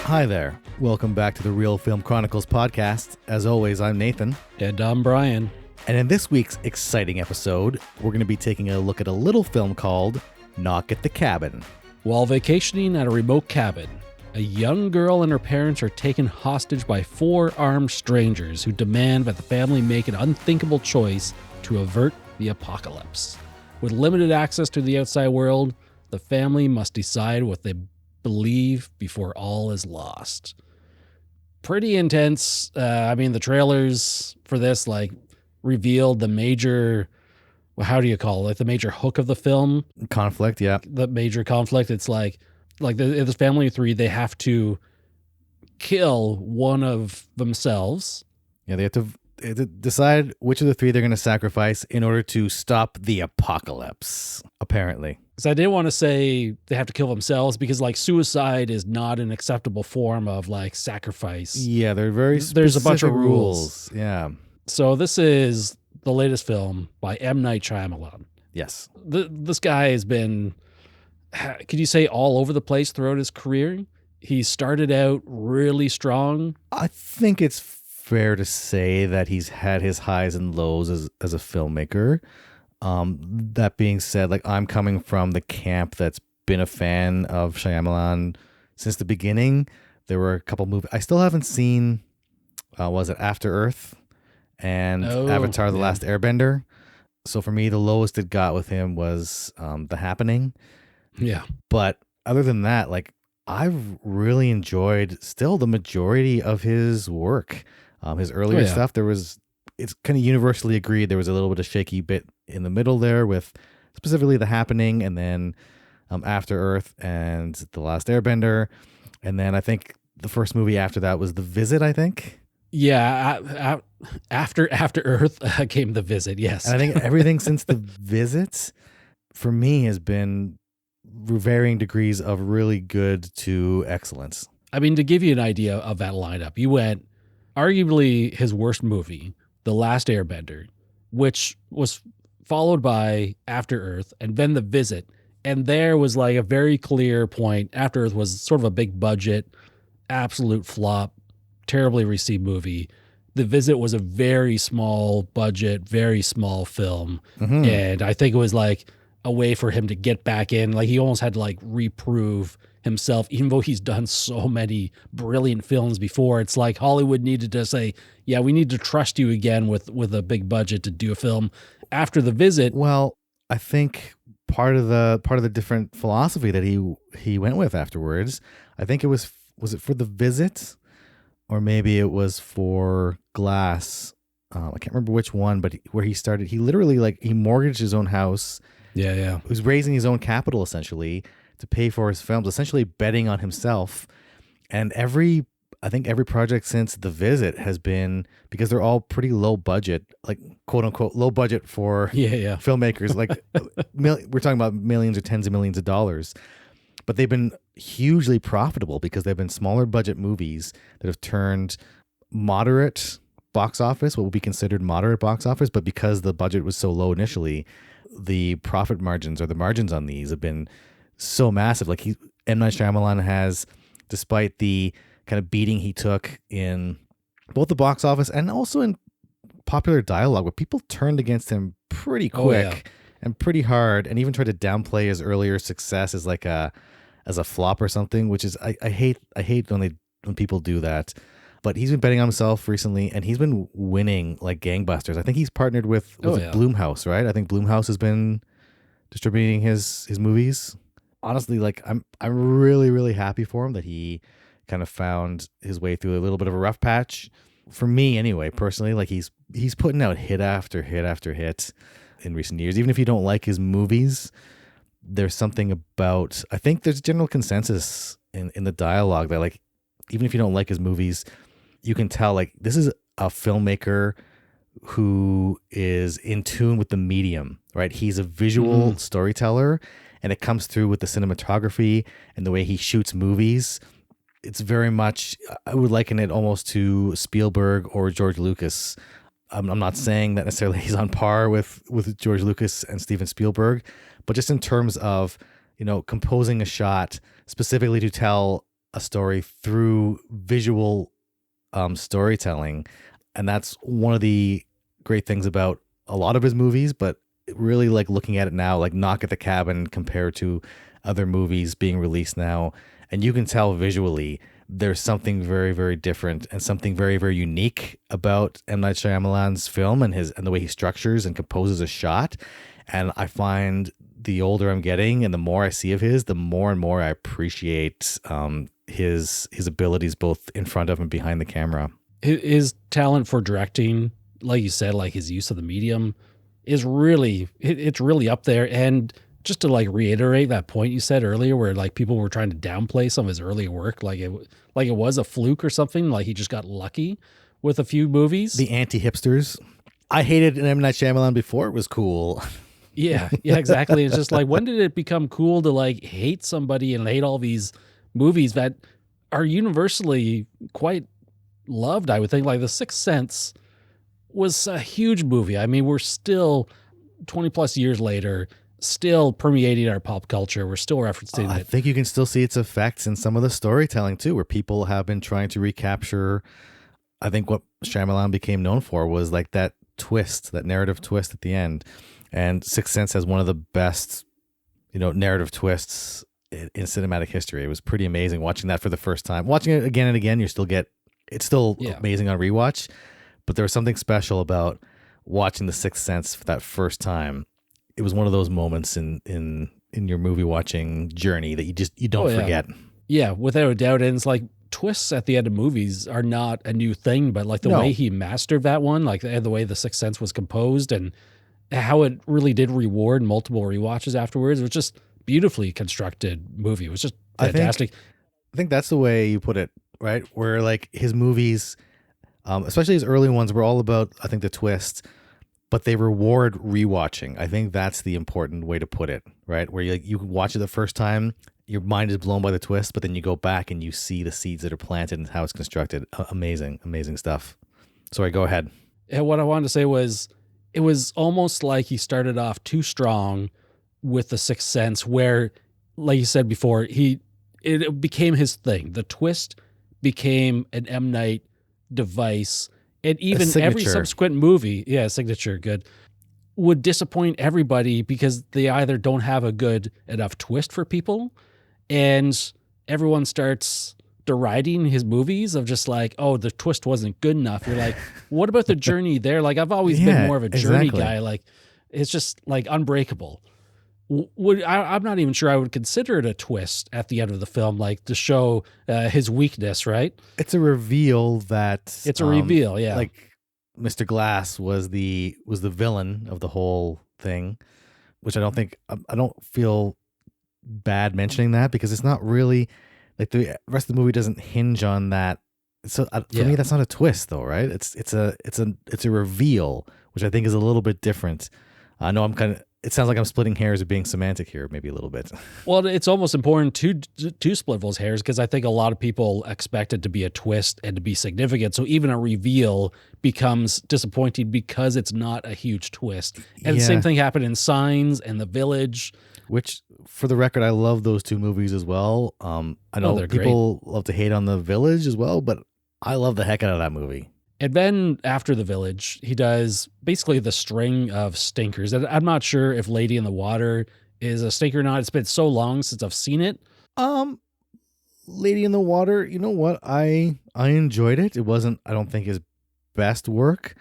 Hi there. Welcome back to the Real Film Chronicles podcast. As always, I'm Nathan. And I'm Brian. And in this week's exciting episode, we're going to be taking a look at a little film called Knock at the Cabin. While vacationing at a remote cabin, a young girl and her parents are taken hostage by four armed strangers who demand that the family make an unthinkable choice to avert the apocalypse. With limited access to the outside world, the family must decide what they believe before all is lost. Pretty intense. The trailers for this revealed the major, how do you call it? The major hook of the film. Conflict, yeah. The major conflict. It's this family of three, they have to kill one of themselves. Yeah, they have to decide which of the three they're going to sacrifice in order to stop the apocalypse, apparently. So I didn't want to say they have to kill themselves because suicide is not an acceptable form of sacrifice. Yeah, there's a bunch of rules. Yeah. So this is the latest film by M. Night Shyamalan. Yes. This guy has been, could you say, all over the place throughout his career. He started out really strong. I think it's fair to say that he's had his highs and lows as a filmmaker. That being said, I'm coming from the camp that's been a fan of Shyamalan since the beginning. There were a couple movies I still haven't seen. Was it After Earth and Avatar: The Last Airbender? So for me, the lowest it got with him was The Happening. Yeah, but other than that, I've really enjoyed still the majority of his work. His earlier stuff, it's kind of universally agreed there was a little bit of shaky bit in the middle there with specifically The Happening, and then After Earth and The Last Airbender. And then I think the first movie after that was The Visit, I think. Yeah, after Earth came The Visit, yes. And I think everything since The Visit, for me, has been varying degrees of really good to excellence. To give you an idea of that lineup, you went arguably his worst movie, The Last Airbender, which was followed by After Earth and then The Visit. And there was a very clear point. After Earth was sort of a big budget, absolute flop, terribly received movie. The Visit was a very small budget, very small film. Mm-hmm. And I think it was a way for him to get back in. He almost had to reprove himself, even though he's done so many brilliant films before. It's Hollywood needed to say, yeah, we need to trust you again with a big budget to do a film. After The Visit. Well, I think part of the different philosophy that he went with afterwards, I think was it for The Visit, or maybe it was for Glass. I can't remember which one, but where he started, he literally he mortgaged his own house. Yeah. He was raising his own capital essentially to pay for his films, essentially betting on himself. And every project since The Visit has been, because they're all pretty low budget, quote unquote low budget for filmmakers. We're talking about millions or tens of millions of dollars, but they've been hugely profitable because they've been smaller budget movies that have turned moderate box office, what would be considered moderate box office, but because the budget was so low initially, the profit margins or the margins on these have been so massive. M. Night Shyamalan has, despite the kind of beating he took in both the box office and also in popular dialogue, where people turned against him pretty quick and pretty hard, and even tried to downplay his earlier success as as a flop or something, which is I hate when people do that. But he's been betting on himself recently, and he's been winning like gangbusters. I think he's partnered with Blumhouse, right? I think Blumhouse has been distributing his movies. Honestly, I'm really, really happy for him that he kind of found his way through a little bit of a rough patch. For me, anyway, personally, he's putting out hit after hit after hit in recent years. Even if you don't like his movies, there's something about, I think there's general consensus in the dialogue that even if you don't like his movies, you can tell this is a filmmaker who is in tune with the medium, right? He's a visual storyteller, and it comes through with the cinematography and the way he shoots movies. It's very much, I would liken it almost to Spielberg or George Lucas. I'm not saying that necessarily he's on par with George Lucas and Steven Spielberg, but just in terms of composing a shot specifically to tell a story through visual storytelling. And that's one of the great things about a lot of his movies, but really like looking at it now, like Knock at the Cabin compared to other movies being released now. And you can tell visually there's something very, very different and something very, very unique about M. Night Shyamalan's film and the way he structures and composes a shot. And I find the older I'm getting and the more I see of his, the more and more I appreciate his abilities both in front of and behind the camera. His talent for directing, like you said, like his use of the medium is really, it's really up there. And just to like reiterate that point you said earlier, where like people were trying to downplay some of his earlier work, like it was a fluke or something, like he just got lucky with a few movies. The anti-hipsters. I hated M. Night Shyamalan before it was cool. Yeah, exactly. It's just like, when did it become cool to like hate somebody and hate all these movies that are universally quite loved? I would think like The Sixth Sense was a huge movie. I mean, we're still 20 plus years later, still permeating our pop culture. We're still referencing it. I think you can still see its effects in some of the storytelling too, where people have been trying to recapture. I think what Shyamalan became known for was like that twist, that narrative twist at the end. And Sixth Sense has one of the best, narrative twists in cinematic history. It was pretty amazing watching that for the first time. Watching it again and again, it's still amazing on rewatch. But there was something special about watching The Sixth Sense for that first time. It was one of those moments in your movie watching journey that you don't forget. Yeah, without a doubt. And it's like twists at the end of movies are not a new thing, but like the way he mastered that one, like the way The Sixth Sense was composed and how it really did reward multiple rewatches afterwards. It was just beautifully constructed movie. It was just fantastic. I think that's the way you put it, right? Where like his movies, especially his early ones, were all about, I think, the twist, but they reward rewatching. I think that's the important way to put it, right? Where you watch it the first time, your mind is blown by the twist, but then you go back and you see the seeds that are planted and how it's constructed. Amazing, amazing stuff. Sorry, go ahead. And what I wanted to say was, it was almost like he started off too strong with The Sixth Sense, where, like you said before, it became his thing. The twist became an M. Night device, and even every subsequent movie, signature, good, would disappoint everybody because they either don't have a good enough twist for people, and everyone starts deriding his movies of just like, oh, the twist wasn't good enough. You're like, what about the journey there? Like, I've always been more of a journey guy. Like, it's just like Unbreakable. I'm not even sure I would consider it a twist at the end of the film, like to show his weakness, right? It's a reveal that it's a reveal, yeah. Like Mr. Glass was the villain of the whole thing, which I don't feel bad mentioning that because it's not really like the rest of the movie doesn't hinge on that. So for me, that's not a twist though, right? It's a reveal, which I think is a little bit different. I know it sounds like I'm splitting hairs of being semantic here, maybe a little bit. Well, it's almost important to split those hairs because I think a lot of people expect it to be a twist and to be significant. So even a reveal becomes disappointing because it's not a huge twist. And the same thing happened in Signs and The Village. Which, for the record, I love those two movies as well. I know people love to hate on The Village as well, but I love the heck out of that movie. And then after The Village, he does basically the string of stinkers. And I'm not sure if Lady in the Water is a stinker or not. It's been so long since I've seen it. Lady in the Water, you know what? I enjoyed it. It wasn't, I don't think, his best work.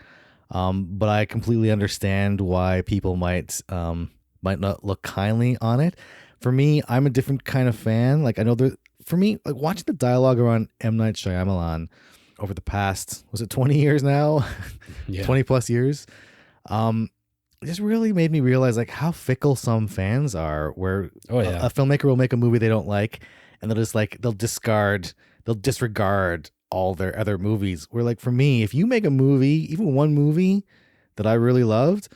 But I completely understand why people might not look kindly on it. For me, I'm a different kind of fan. Like, I know for me, like watching the dialogue around M. Night Shyamalan over the past, was it 20 years now? 20 plus years. It just really made me realize like how fickle some fans are, where a filmmaker will make a movie they don't like and they'll disregard all their other movies. Where like for me, if you make a movie, even one movie that I really loved,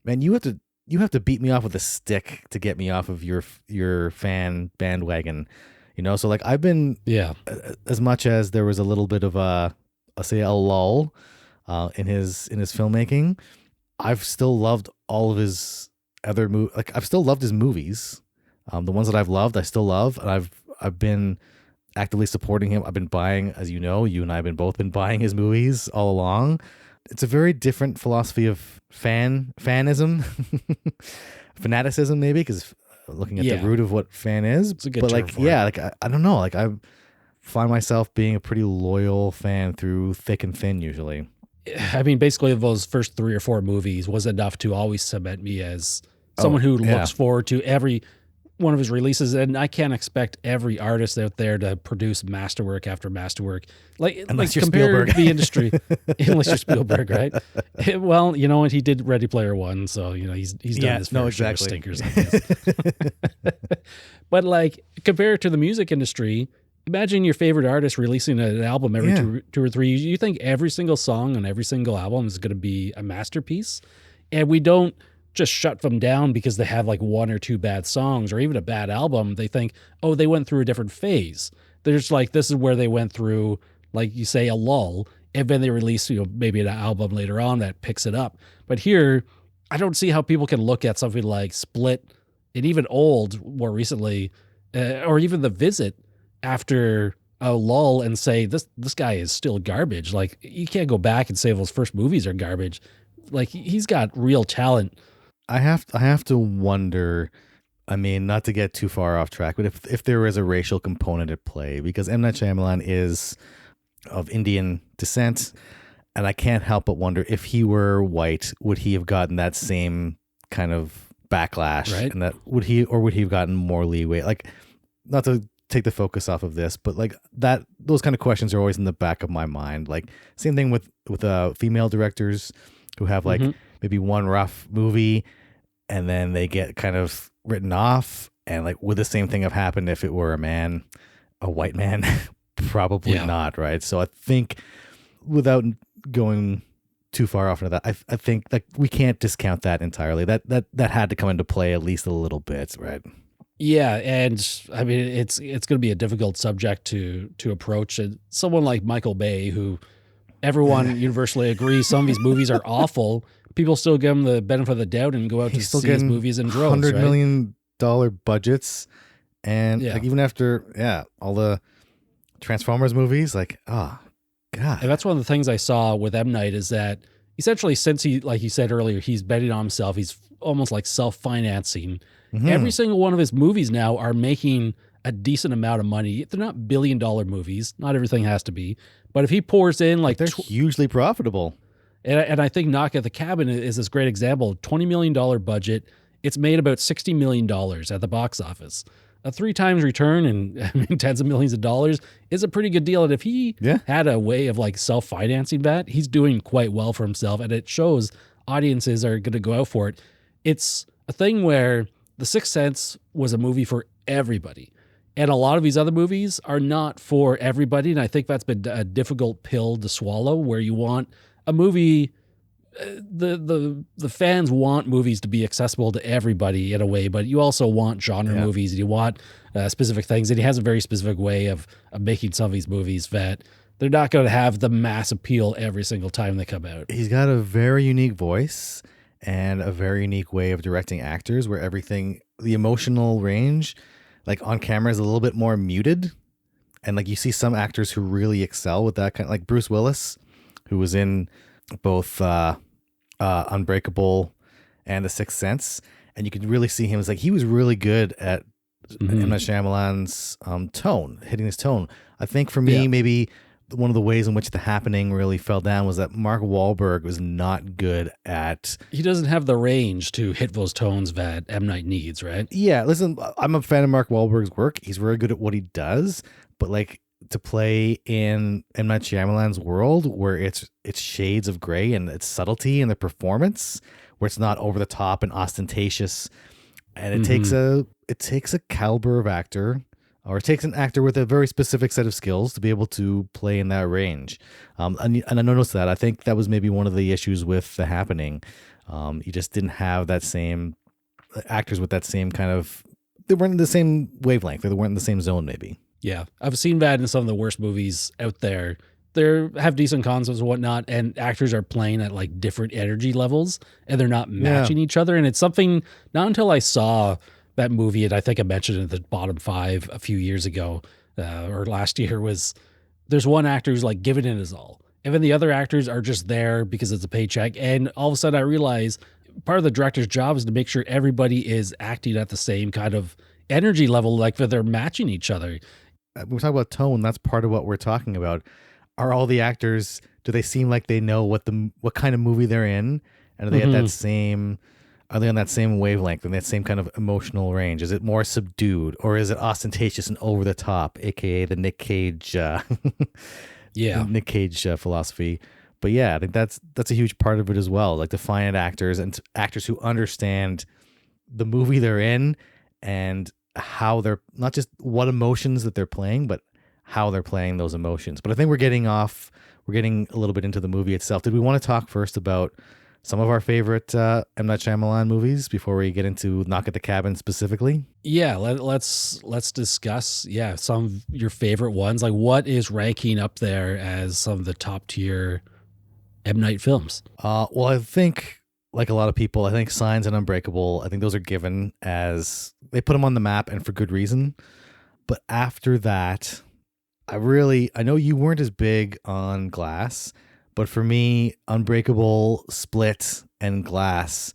man, you have to beat me off with a stick to get me off of your fan bandwagon. So like I've been, as much as there was a little bit of a lull in his filmmaking, I've still loved all of his other movies. Like I've still loved his movies. The ones that I've loved, I still love, and I've been actively supporting him. I've been buying, as you know, you and I have been both been buying his movies all along. It's a very different philosophy of fanism, fanaticism, maybe, because looking at the root of what fan is. It's a good but term like, for yeah, it. like I don't know, like I find myself being a pretty loyal fan through thick and thin usually. I mean, basically, those first 3 or 4 movies was enough to always cement me as Oh, someone who yeah. looks forward to every one of his releases. And I can't expect every artist out there to produce masterwork after masterwork. Like Unless you're compare Spielberg. the industry, unless you're Spielberg, right? Well, you know what? He did Ready Player One, so you know he's done Yeah, his no, fair share of exactly. stinkers, I guess. But like compare it to the music industry. Imagine your favorite artist releasing an album every Yeah. two or three years. You think every single song on every single album is going to be a masterpiece? And we don't just shut them down because they have like 1 or 2 bad songs or even a bad album. They think, oh, they went through a different phase. There's like, this is where they went through, like you say, a lull. And then they release, you know, maybe an album later on that picks it up. But here, I don't see how people can look at something like Split and even Old more recently, or even The Visit after a lull and say this guy is still garbage. Like you can't go back and say those first movies are garbage. Like he's got real talent. I have to wonder. I mean, not to get too far off track, but if there is a racial component at play, because M. Night Shyamalan is of Indian descent, and I can't help but wonder if he were white, would he have gotten that same kind of backlash, Right. and that would he have gotten more leeway? Like, not to take the focus off of this, but like that, those kind of questions are always in the back of my mind. Like same thing with female directors who have like maybe one rough movie and then they get kind of written off. And like, would the same thing have happened if it were a white man? Probably not, right? So I think, without going too far off into that, I think like we can't discount that entirely. That had to come into play at least a little bit, right? Yeah, and I mean it's going to be a difficult subject to approach. And someone like Michael Bay, who everyone universally agrees some of these movies are awful, people still give him the benefit of the doubt and go out He's to still see his getting movies in droves. $100 right? million budgets, and like even after all the Transformers movies, like oh god. And that's one of the things I saw with M. Night is that essentially since he, like you said earlier, he's betting on himself, he's almost like self-financing. Every single one of his movies now are making a decent amount of money. They're not billion-dollar movies. Not everything has to be. But if he pours in like... They're hugely profitable. And I think Knock at the Cabin is this great example. $20 million budget. It's made about $60 million at the box office. A 3 times return and I mean, tens of millions of dollars is a pretty good deal. And if he had a way of like self-financing that, he's doing quite well for himself. And it shows audiences are going to go out for it. It's a thing where The Sixth Sense was a movie for everybody. And a lot of these other movies are not for everybody. And I think that's been a difficult pill to swallow, where you want a movie, the fans want movies to be accessible to everybody in a way, but you also want genre movies, and you want specific things. And he has a very specific way of making some of these movies that they're not going to have the mass appeal every single time they come out. He's got a very unique voice and a very unique way of directing actors, where everything, the emotional range, like on camera, is a little bit more muted. And like you see some actors who really excel with that kind of, like Bruce Willis, who was in both Unbreakable and The Sixth Sense. And you could really see him as like, he was really good at M. Night Shyamalan's tone, hitting his tone. I think for me, maybe one of the ways in which The Happening really fell down was that Mark Wahlberg was not good at... He doesn't have the range to hit those tones that M. Night needs, right? Yeah, listen, I'm a fan of Mark Wahlberg's work. He's very good at what he does, but like to play in M. Night Shyamalan's world where it's shades of gray and it's subtlety in the performance, where it's not over the top and ostentatious, and it takes a caliber of actor, or it takes an actor with a very specific set of skills to be able to play in that range. And I noticed that. I think that was maybe one of the issues with The Happening. You just didn't have that same actors with that same kind of, they weren't in the same wavelength. They weren't in the same zone, maybe. Yeah. I've seen that in some of the worst movies out there. They have decent concepts and whatnot, and actors are playing at like different energy levels, and they're not matching each other. And it's something, not until I saw that movie, and I think I mentioned in the bottom 5 a few years ago or last year, was there's one actor who's like giving it his all. And then the other actors are just there because it's a paycheck. And all of a sudden I realize part of the director's job is to make sure everybody is acting at the same kind of energy level, like that they're matching each other. When we talk about tone, that's part of what we're talking about. Are all the actors, do they seem like they know what kind of movie they're in? And are they at that same, are they on that same wavelength and that same kind of emotional range? Is it more subdued, or is it ostentatious and over the top, aka the Nick Cage Nick Cage philosophy? But yeah, I think that's a huge part of it as well. Like to find actors and actors who understand the movie they're in and how they're, not just what emotions that they're playing, but how they're playing those emotions. But I think we're getting a little bit into the movie itself. Did we want to talk first about some of our favorite M. Night Shyamalan movies before we get into Knock at the Cabin specifically? Yeah, let's discuss some of your favorite ones. Like, what is ranking up there as some of the top tier M. Night films? Well, I think, like a lot of people, I think Signs and Unbreakable, I think those are given as, they put them on the map and for good reason. But after that, I know you weren't as big on Glass, but for me, Unbreakable, Split, and Glass,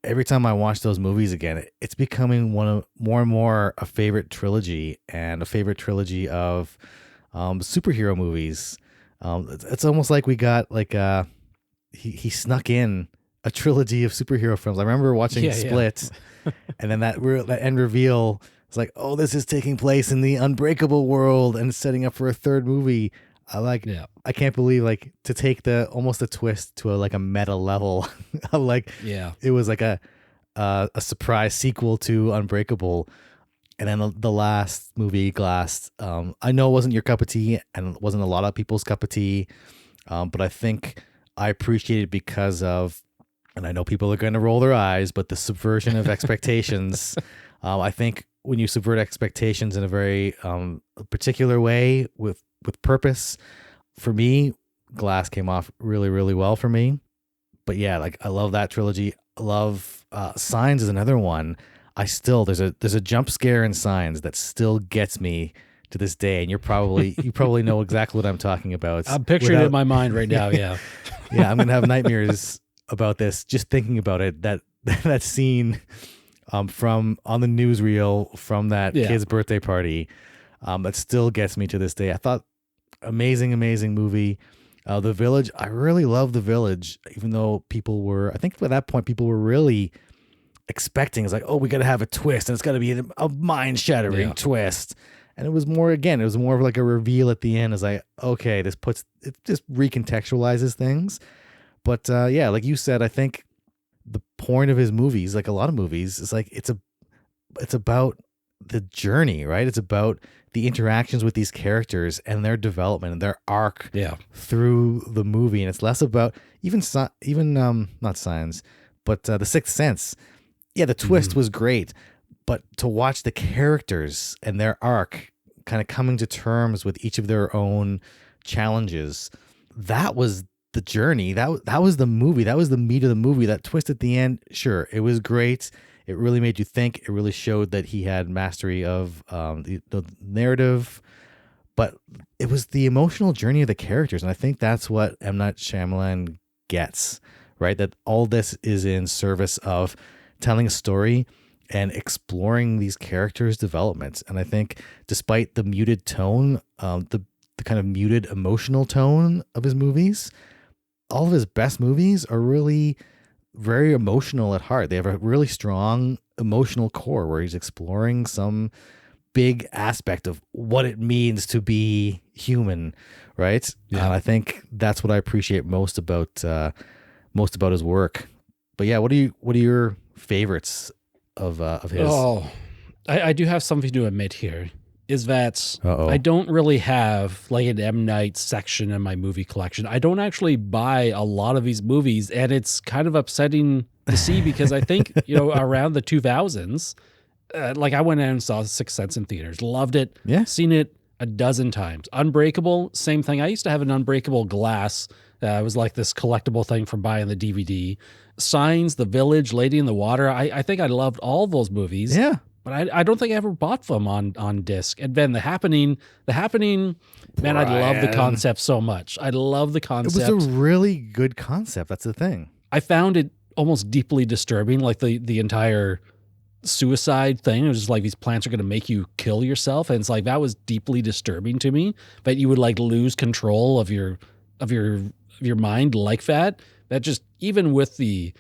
every time I watch those movies again, it's becoming more and more a favorite trilogy, and a favorite trilogy of superhero movies. It's almost like we got like he snuck in a trilogy of superhero films. I remember watching Split, and then that end reveal. It's like, oh, this is taking place in the Unbreakable world and setting up for a third movie. I can't believe, like, to take almost a twist to a meta level of it was like a surprise sequel to Unbreakable. And then the last movie, Glass, I know it wasn't your cup of tea and it wasn't a lot of people's cup of tea. But I think I appreciate it because of, and I know people are going to roll their eyes, but the subversion of expectations. I think when you subvert expectations in a very particular way with purpose, for me, Glass came off really, really well for me. But yeah, like, I love that trilogy. I love Signs is another one. There's a jump scare in Signs that still gets me to this day, and you probably know exactly what I'm talking about. I'm picturing it in my mind right now. Yeah. Yeah, I'm gonna have nightmares about this just thinking about it. That scene from on the newsreel from that kid's birthday party, that still gets me to this day. I thought amazing movie. The Village, I really love The Village, even though I think at that point people were really expecting, it's like, oh, we got to have a twist and it's got to be a mind-shattering twist. And it was more of like a reveal at the end. It's like, okay, it just recontextualizes things. But like you said, I think the point of his movies, like a lot of movies, is like it's about the journey, right? It's about the interactions with these characters and their development and their arc through the movie. And it's less about even not Signs, but The Sixth Sense. Yeah, the twist was great, but to watch the characters and their arc kind of coming to terms with each of their own challenges, that was the journey. That was the movie. That was the meat of the movie. That twist at the end, sure, it was great. It really made you think. It really showed that he had mastery of the narrative, but it was the emotional journey of the characters. And I think that's what M. Night Shyamalan gets, right? That all this is in service of telling a story and exploring these characters' developments. And I think despite the muted tone, the kind of muted emotional tone of his movies, all of his best movies are really very emotional at heart. They have a really strong emotional core where he's exploring some big aspect of what it means to be human, right? Yeah. And I think that's what I appreciate most about his work. But yeah, what are your favorites of his? Oh, I do have something to admit here. Is that I don't really have like an M. Night section in my movie collection. I don't actually buy a lot of these movies, and it's kind of upsetting to see because I think, around the 2000s, like I went in and saw Sixth Sense in theaters, loved it, seen it a dozen times. Unbreakable, same thing. I used to have an Unbreakable Glass. It was like this collectible thing from buying the DVD. Signs, The Village, Lady in the Water. I think I loved all those movies. Yeah. but I don't think I ever bought them on disc. And then the happening, man, I love the Brian. concept so much. I love the It concept. was a really good concept. That's the thing. I found it almost deeply disturbing, like the entire suicide thing. It was just like these plants are going to make you kill yourself, and it's like that was deeply disturbing to me. That you would like lose control of your mind like that. That just, even with the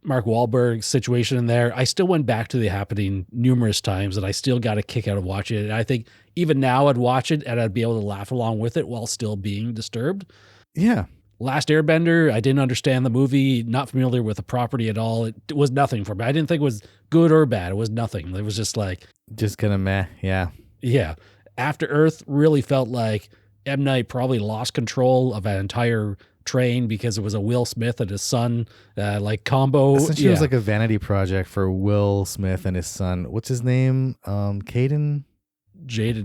Mark Wahlberg situation in there, I still went back to The Happening numerous times, and I still got a kick out of watching it. And I think even now I'd watch it and I'd be able to laugh along with it while still being disturbed. Yeah. Last Airbender, I didn't understand the movie, not familiar with the property at all. It was nothing for me. I didn't think it was good or bad. It was nothing. It was just like, Just kind of meh. Yeah. yeah. After Earth really felt like M. Night probably lost control of an entire train because it was a Will Smith and his son like combo. Essentially, it was like a vanity project for Will Smith and his son. What's his name? Jaden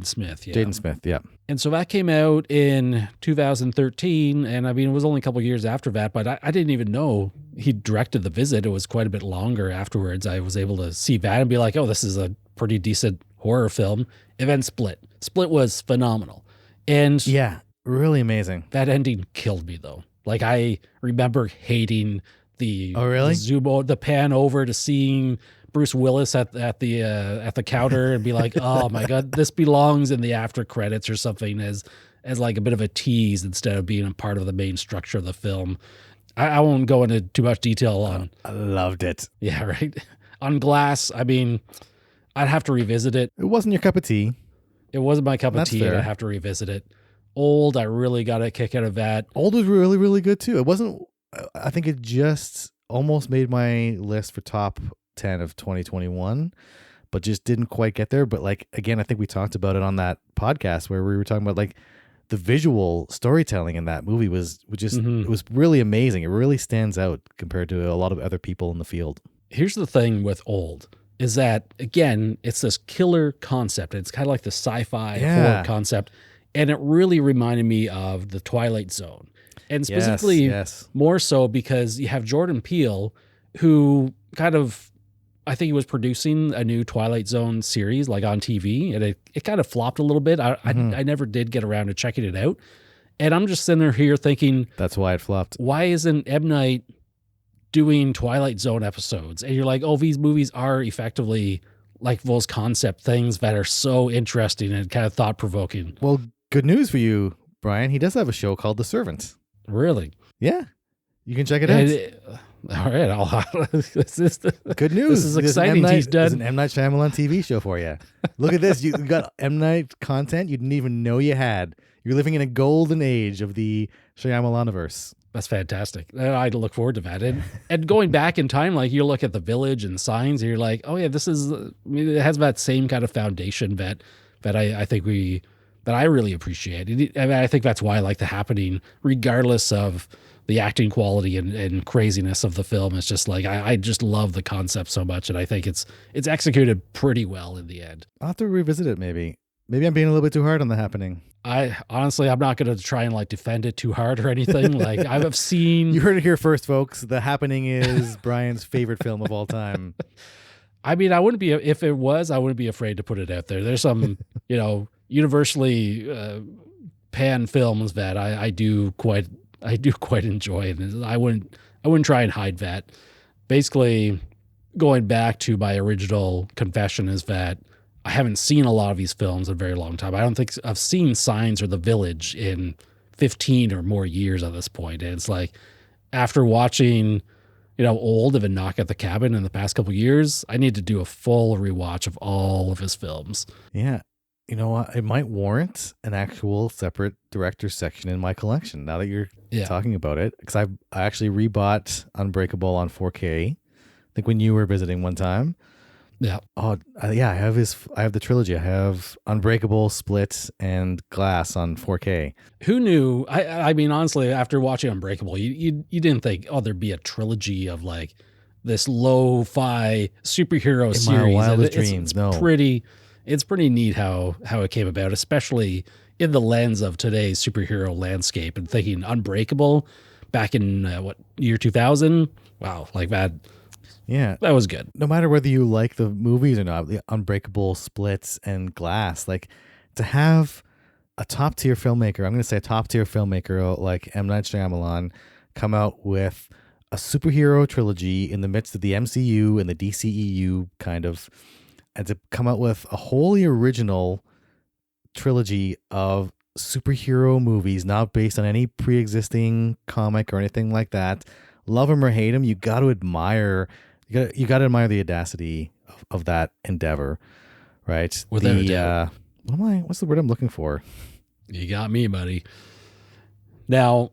Smith. Yeah. Jaden Smith. Yeah. And so that came out in 2013. And I mean, it was only a couple of years after that, but I didn't even know he directed The Visit. It was quite a bit longer afterwards. I was able to see that and be like, oh, this is a pretty decent horror film. And then Split. Split was phenomenal. And Yeah. Really amazing. that ending killed me though. Like I remember hating the the pan over to seeing Bruce Willis at the counter and be like, oh my God, this belongs in the after credits or something as like a bit of a tease instead of being a part of the main structure of the film. I won't go into too much detail on. I loved it. Yeah, right. On Glass, I mean, I'd have to revisit it. It wasn't your cup of tea. It wasn't my cup of That's tea. fair. And I'd have to revisit it. Old, I really got a kick out of that. Old was really, really good too. It wasn't, I think it just almost made my list for top 10 of 2021, but just didn't quite get there. But like, again, I think we talked about it on that podcast where we were talking about like the visual storytelling in that movie was just, it was really amazing. It really stands out compared to a lot of other people in the field. Here's the thing with Old is that, again, it's this killer concept. It's kind of like the sci-fi horror concept. And it really reminded me of the Twilight Zone. And specifically more so because you have Jordan Peele, who kind of, I think he was producing a new Twilight Zone series like on TV, and it kind of flopped a little bit. I never did get around to checking it out. And I'm just sitting here thinking, that's why it flopped. Why isn't M. Night doing Twilight Zone episodes? And you're like, oh, these movies are effectively like those concept things that are so interesting and kind of thought-provoking. Well, good news for you, Brian. He does have a show called The Servant. Really? Yeah. You can check it out. All right. Good news. This is exciting. He's done. There's an M. Night Shyamalan TV show for you. Look at this. You got M. Night content you didn't even know you had. You're living in a golden age of the Shyamalaniverse. That's fantastic. I look forward to that. And going back in time, like you look at The Village and Signs, and you're like, oh yeah, this is. I mean, it has that same kind of foundation that I think that I really appreciate. And I think that's why I like The Happening, regardless of the acting quality and craziness of the film. It's just like I just love the concept so much, and I think it's executed pretty well in the end. I'll have to revisit it maybe. Maybe I'm being a little bit too hard on The Happening. I honestly, I'm not going to try and like defend it too hard or anything. Like I've seen. You heard it here first, folks. The Happening is Brian's favorite film of all time. I mean, I wouldn't be, if it was, I wouldn't be afraid to put it out there. There's some, universally panned films that I do quite enjoy, and I wouldn't try and hide that. Basically, going back to my original confession is that I haven't seen a lot of these films in a very long time. I don't think I've seen Signs or The Village in 15 or more years at this point. And it's like, after watching, Old of a Knock at the Cabin in the past couple of years, I need to do a full rewatch of all of his films. Yeah. You know what? It might warrant an actual separate director's section in my collection now that you're talking about it. Because I actually rebought Unbreakable on 4K. I think when you were visiting one time. Yeah. Oh, yeah. I have the trilogy. I have Unbreakable, Split, and Glass on 4K. Who knew? I mean, honestly, after watching Unbreakable, you didn't think, oh, there'd be a trilogy of like this lo-fi superhero in series. My wildest dreams. No. It's pretty neat how it came about, especially in the lens of today's superhero landscape, and thinking Unbreakable back in year 2000. Wow, like that. Yeah. That was good. No matter whether you like the movies or not, the Unbreakable, Splits, and Glass, like to have a top tier filmmaker, I'm going to say a top tier filmmaker like M. Night Shyamalan come out with a superhero trilogy in the midst of the MCU and the DCEU kind of, and to come out with a wholly original trilogy of superhero movies, not based on any pre-existing comic or anything like that. Love him or hate him, you got to admire. You got to admire the audacity of that endeavor, right? Without a doubt. What's the word I'm looking for? You got me, buddy. Now,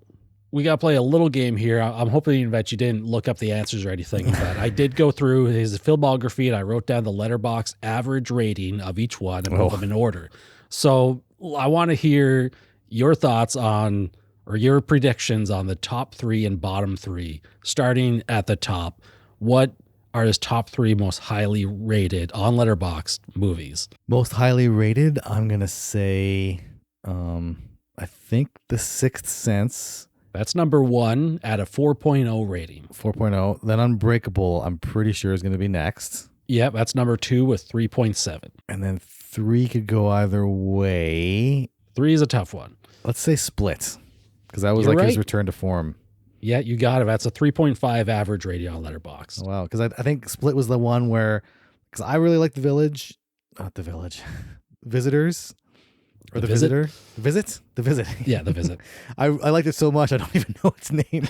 we got to play a little game here. I'm hoping that you didn't look up the answers or anything, but I did go through his filmography and I wrote down the Letterboxd average rating of each one and put them in order. So I want to hear your thoughts on, or your predictions on the top 3 and bottom 3. Starting at the top, what are his top 3 most highly rated on Letterboxd movies? Most highly rated, I'm going to say, I think The Sixth Sense. That's number 1 at a 4.0 rating. 4.0. Then Unbreakable, I'm pretty sure is going to be next. Yep, that's number 2 with 3.7. And then 3 could go either way. 3 is a tough one. Let's say Split, because that was You're like right. his return to form. Yeah, you got it. That's a 3.5 average rating on Letterboxd. Wow, because I think Split was the one where, because I really like Visitors. Or the Visit? Visitor? The Visit. Yeah, The Visit. I liked it so much I don't even know its name.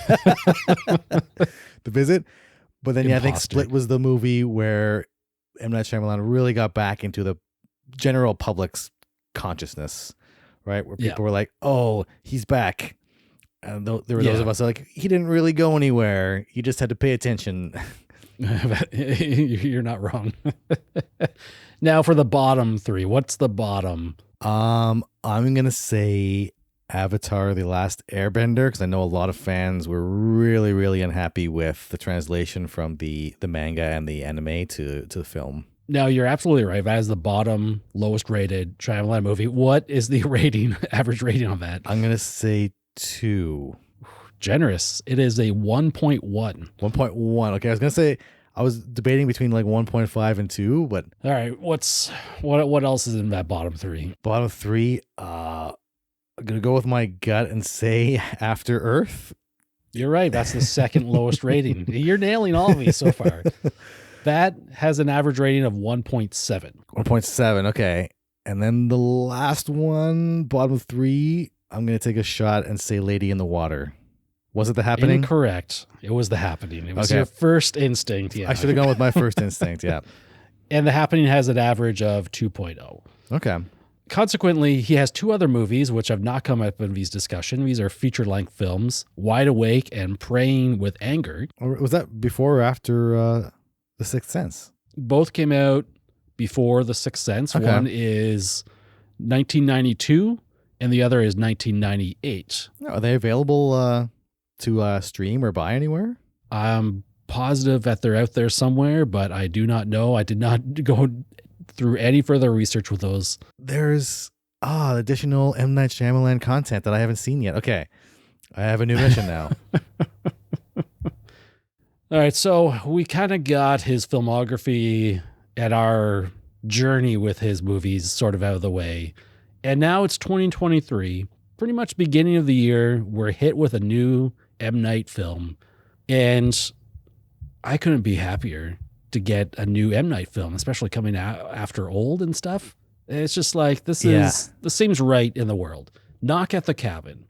The Visit. But then I think Imposter. Split was the movie where M. Night Shyamalan really got back into the general public's consciousness, right? Where people were like, "Oh, he's back." And there were those of us like, he didn't really go anywhere. You just had to pay attention. You're not wrong. Now for the bottom 3, what's the bottom? I'm gonna say Avatar: The Last Airbender, because I know a lot of fans were really, really unhappy with the translation from the manga and the anime to the film. Now you're absolutely right. That is the bottom lowest rated Shyamalan movie. What is the rating, average rating on that? I'm gonna say 2. Generous. It is a 1.1. 1.1. Okay, I was gonna say I was debating between like 1.5 and 2, but All right, what else is in that bottom 3? bottom 3. I'm gonna go with my gut and say After Earth. You're right. That's the second lowest rating. You're nailing all of these so far. That has an average rating of 1.7. 1.7. Okay, and then the last one, bottom 3. I'm gonna take a shot and say Lady in the Water. Was it The Happening? Incorrect. It was The Happening. It was Okay. your first instinct. Yeah. I should have gone with my first instinct. Yeah. And The Happening has an average of 2.0. Okay. Consequently, he has 2 other movies which have not come up in these discussion. These are feature-length films, Wide Awake and Praying with Anger. Or was that before or after The Sixth Sense? Both came out before The Sixth Sense. Okay. One is 1992 and the other is 1998. Are they available to stream or buy anywhere? I'm positive that they're out there somewhere, but I do not know. I did not go through any further research with those. There's additional M. Night Shyamalan content that I haven't seen yet. Okay. I have a new mission now. All right, so we kind of got his filmography and our journey with his movies sort of out of the way. And now it's 2023, pretty much beginning of the year. We're hit with a new M. Night film. And I couldn't be happier to get a new M. Night film, especially coming out after Old and stuff. It's just like, this seems right in the world. Knock at the Cabin.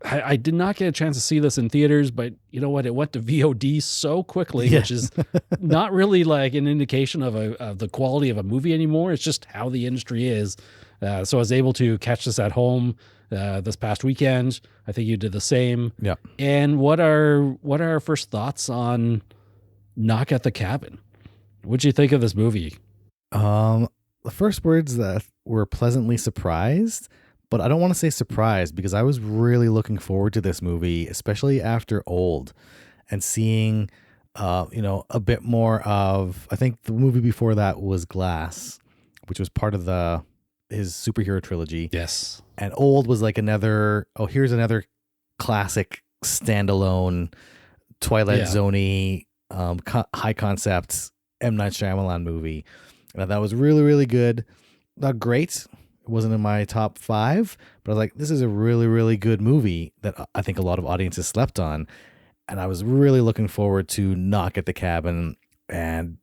I did not get a chance to see this in theaters, but you know what? It went to VOD so quickly, which is not really like an indication of the quality of a movie anymore. It's just how the industry is. So I was able to catch this at home this past weekend. I think you did the same. Yeah. And what are our first thoughts on Knock at the Cabin? What'd you think of this movie? The first words that were pleasantly surprised. But I don't want to say surprised because I was really looking forward to this movie, especially after Old, and seeing, a bit more of. I think the movie before that was Glass, which was part of his superhero trilogy. Yes. And Old was like here's another classic standalone Twilight Zone-y high concept M. Night Shyamalan movie. That was really, really good. Not great. It wasn't in my top 5, but I was like, this is a really, really good movie that I think a lot of audiences slept on. And I was really looking forward to Knock at the Cabin. And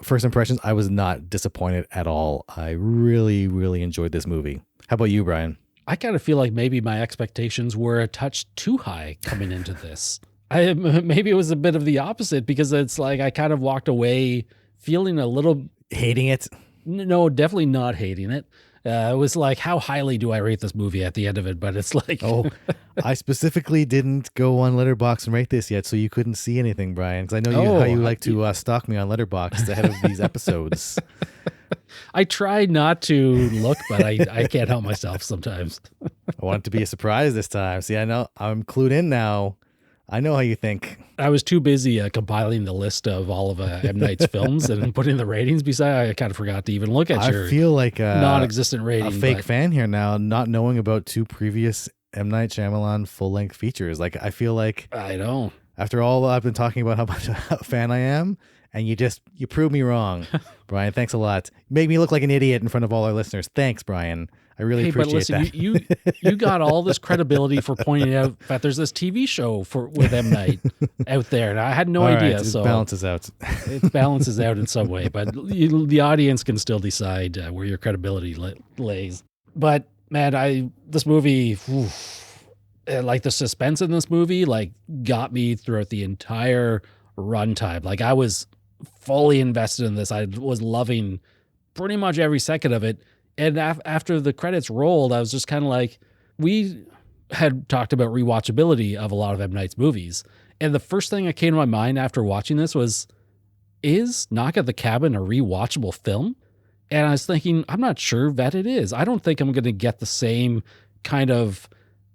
first impressions, I was not disappointed at all. I really, really enjoyed this movie. How about you, Brian? I kind of feel like maybe my expectations were a touch too high coming into this. Maybe it was a bit of the opposite, because it's like I kind of walked away feeling a little... Hating it? No, definitely not hating it. It was like, how highly do I rate this movie at the end of it? But it's like... Oh, I specifically didn't go on Letterboxd and rate this yet, so you couldn't see anything, Brian, because I know how you like to stalk me on Letterboxd ahead of these episodes. I try not to look, but I can't help myself sometimes. I want it to be a surprise this time. See, I know I'm clued in now. I know how you think. I was too busy compiling the list of all of M. Night's films and putting the ratings beside. I kind of forgot to even look at your... I feel like non-existent rating. A fake fan here now, not knowing about 2 previous M. Night Shyamalan full-length features. Like, I feel like... I know. After all I've been talking about how much a fan I am, and you proved me wrong. Brian, thanks a lot. You made me look like an idiot in front of all our listeners. Thanks, Brian. I really appreciate that. You got all this credibility for pointing out that there's this TV show with M. Night out there, and I had no idea. Right, so it balances out. It balances out in some way, but the audience can still decide where your credibility lays. But man, this movie, like the suspense in this movie, like got me throughout the entire runtime. Like I was fully invested in this. I was loving pretty much every second of it. And after the credits rolled, I was just kind of like, we had talked about rewatchability of a lot of M. Night's movies. And the first thing that came to my mind after watching this was, is Knock at the Cabin a rewatchable film? And I was thinking, I'm not sure that it is. I don't think I'm going to get the same kind of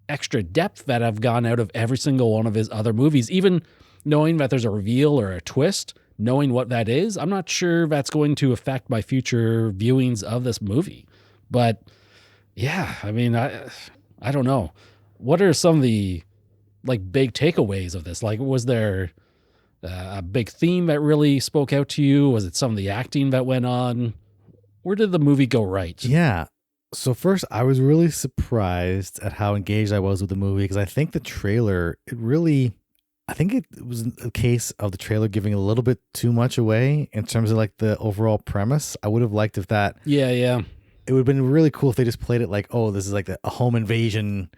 extra depth that I've gone out of every single one of his other movies. Even knowing that there's a reveal or a twist, knowing what that is, I'm not sure that's going to affect my future viewings of this movie. But yeah, I mean, I don't know. What are some of the like big takeaways of this? Like, was there a big theme that really spoke out to you? Was it some of the acting that went on? Where did the movie go right? Yeah. So first, I was really surprised at how engaged I was with the movie, because I think the trailer, I think it was a case of the trailer giving a little bit too much away in terms of like the overall premise. I would have liked if that... Yeah. It would have been really cool if they just played it like, oh, this is like a home invasion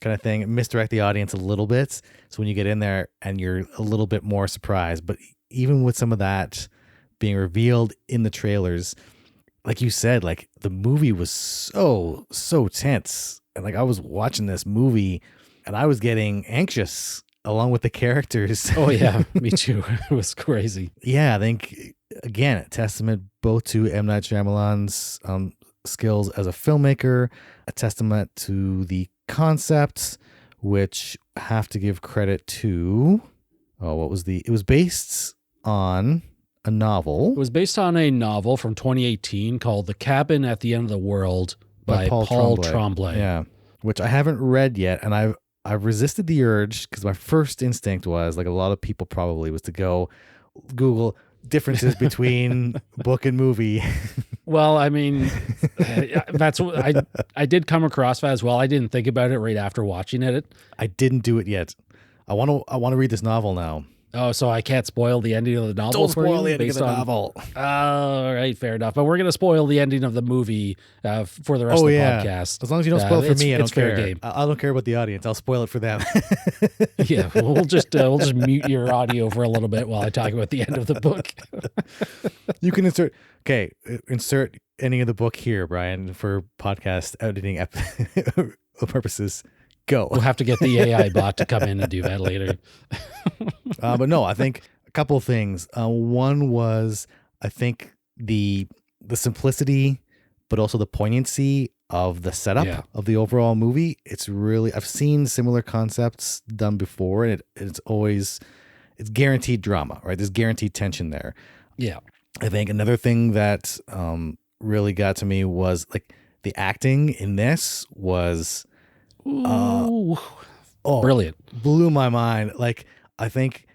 kind of thing, misdirect the audience a little bit. So when you get in there and you're a little bit more surprised. But even with some of that being revealed in the trailers, like you said, like the movie was so tense. And like I was watching this movie and I was getting anxious along with the characters. Oh yeah, me too. It was crazy. Yeah, I think, again, a testament both to M. Night Shyamalan's skills as a filmmaker, a testament to the concepts, which have to give credit to, it was based on a novel. It was based on a novel from 2018 called The Cabin at the End of the World by Paul Tremblay. Yeah, which I haven't read yet, and I've resisted the urge, because my first instinct was, like a lot of people probably, was to go Google differences between book and movie. Well, I mean, that's what I did come across that as well. I didn't think about it right after watching it. I didn't do it yet. I want to read this novel now. Oh, so I can't spoil the ending of the novel. Don't spoil the ending of the novel. All right, fair enough. But we're going to spoil the ending of the movie for the rest of the podcast. As long as you don't spoil it for me, I don't care. Fair game. I don't care about the audience. I'll spoil it for them. Yeah, we'll just mute your audio for a little bit while I talk about the end of the book. You can insert ending of the book here, Brian, for podcast editing purposes. Go. We'll have to get the AI bot to come in and do that later. But no, I think a couple of things. One was, I think the simplicity, but also the poignancy of the setup of the overall movie. It's really, I've seen similar concepts done before, and it's guaranteed drama, right? There's guaranteed tension there. Yeah. I think another thing that really got to me was like the acting in this was brilliant. Blew my mind. Like, I think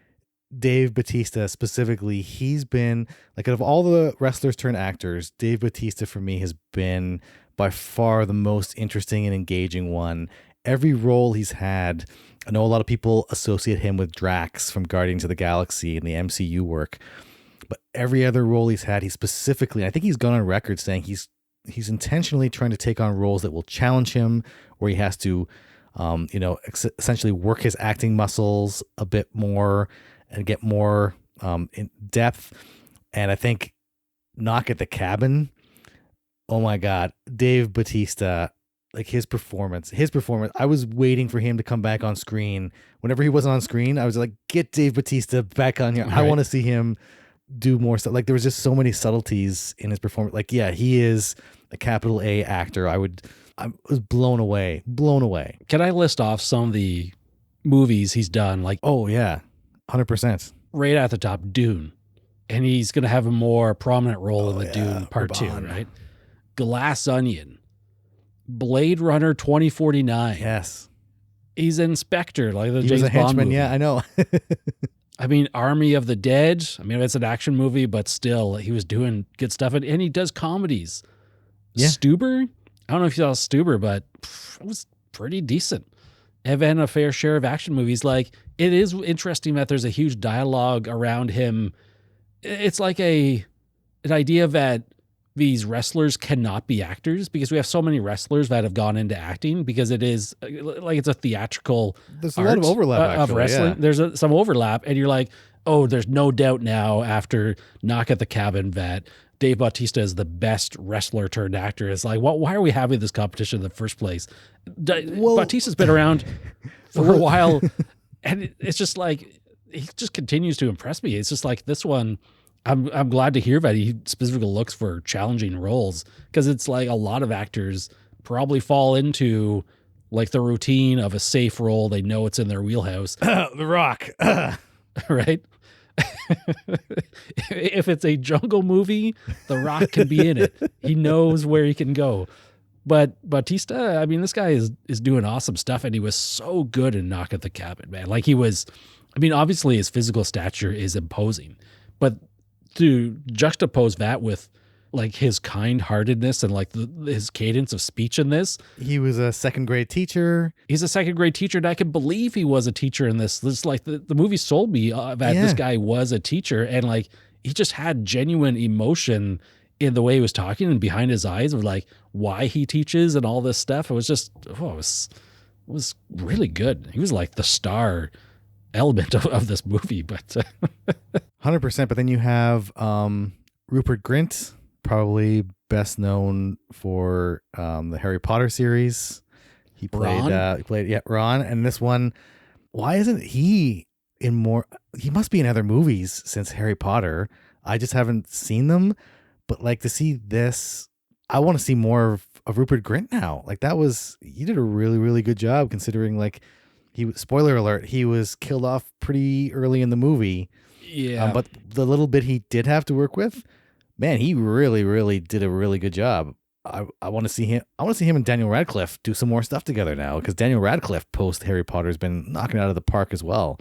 Dave Bautista specifically, he's been like, out of all the wrestlers turned actors, Dave Bautista for me has been by far the most interesting and engaging one. Every role he's had, I know a lot of people associate him with Drax from Guardians of the Galaxy and the MCU work, but every other role he's had, he specifically, I think he's gone on record saying he's intentionally trying to take on roles that will challenge him, where he has to, essentially work his acting muscles a bit more and get more in depth. And I think Knock at the Cabin, oh my God, Dave Bautista, like his performance, I was waiting for him to come back on screen. Whenever he wasn't on screen, I was like, get Dave Bautista back on here. Right. I want to see him do more stuff. Like there was just so many subtleties in his performance. Like, yeah, he is a capital A actor. I was blown away. Can I list off some of the movies he's done? Like, oh yeah, 100%. Right at the top, Dune. And he's going to have a more prominent role in the Dune Part 2, right? Glass Onion. Blade Runner 2049. Yes. He's Inspector, like the he James was a Bond henchman, movie. Yeah, I know. I mean, Army of the Dead. I mean, it's an action movie, but still, he was doing good stuff. And he does comedies. Yeah. Stuber? I don't know if you saw Stuber, but it was pretty decent. I've had a fair share of action movies. Like, it is interesting that there's a huge dialogue around him. It's like an idea that these wrestlers cannot be actors, because we have so many wrestlers that have gone into acting, because it is like, it's a theatrical There's a lot of overlap of wrestling. Yeah. There's some overlap, and you're like, oh, there's no doubt now after Knock at the Cabin that Dave Bautista is the best wrestler turned actor. It's like, why are we having this competition in the first place? Bautista's been around for a while, and it's just like, he just continues to impress me. It's just like this one, I'm glad to hear that he specifically looks for challenging roles, because it's like a lot of actors probably fall into like the routine of a safe role. They know it's in their wheelhouse. The Rock. Right? If it's a jungle movie, The Rock can be in it. He knows where he can go. But Bautista, I mean, this guy is doing awesome stuff, and he was so good in Knock at the Cabin, man. Like he was, I mean, obviously his physical stature is imposing, but to juxtapose that with like his kind-heartedness and like his cadence of speech in this. He was a second grade teacher. He's a second grade teacher, and I can believe he was a teacher in this. This like the movie sold me that this guy was a teacher, and like he just had genuine emotion in the way he was talking and behind his eyes of like why he teaches and all this stuff. It was just, it was really good. He was like the star element of this movie, but 100%. But then you have Rupert Grint, probably best known for the Harry Potter series. He played Ron. And this one, why isn't he in more? He must be in other movies since Harry Potter. I just haven't seen them. But like, to see this, I want to see more of Rupert Grint now. Like he did a really, really good job, considering like spoiler alert, he was killed off pretty early in the movie. Yeah. But the little bit he did have to work with, man, he really, really did a really good job. I want to see him. I want to see him and Daniel Radcliffe do some more stuff together now, because Daniel Radcliffe post Harry Potter has been knocking it out of the park as well.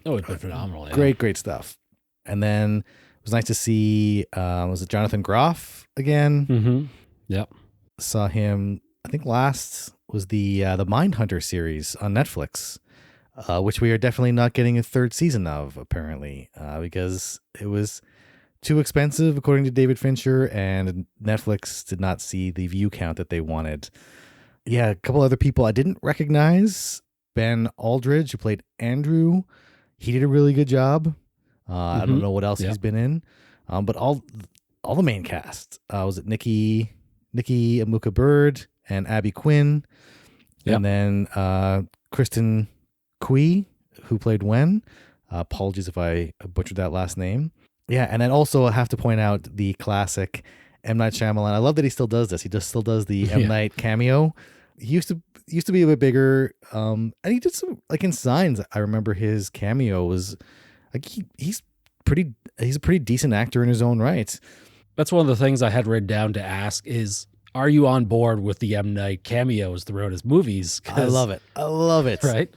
Oh, it's been phenomenal. Yeah. Great stuff. And then it was nice to see, was it Jonathan Groff again? Mm-hmm. Yep. Saw him, I think last was the Mindhunter series on Netflix, which we are definitely not getting a third season of, apparently, because it was too expensive, according to David Fincher, and Netflix did not see the view count that they wanted. Yeah, a couple other people I didn't recognize. Ben Aldridge, who played Andrew, he did a really good job. I don't know what else he's been in, but all the main cast. Was it Nikki Amuka Bird and Abby Quinn, and then Kristen Cui, who played Wen. Apologies if I butchered that last name. Yeah, and then also I have to point out the classic M. Night Shyamalan. I love that he still does this. He just still does the M. Night cameo. He used to be a bit bigger, and he did some, like in Signs. I remember his cameo was like he's a pretty decent actor in his own right. That's one of the things I had written down to ask is, are you on board with the M. Night cameos throughout his movies? I love it. Right?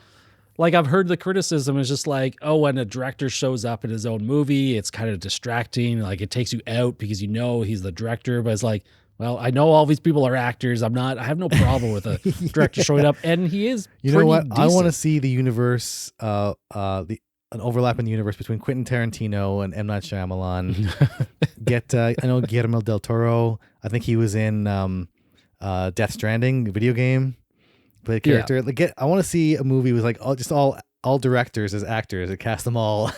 like I've heard the criticism is just like, oh, when a director shows up in his own movie, it's kind of distracting. Like it takes you out because you know he's the director, but it's like, well, I know all these people are actors. I have no problem with a director showing up, and he is. You know what? Decent. I want to see the universe, an overlap in the universe between Quentin Tarantino and M. Night Shyamalan. I know Guillermo del Toro. I think he was in Death Stranding, video game. Play a character. Yeah. I want to see a movie with like all directors as actors and cast them all.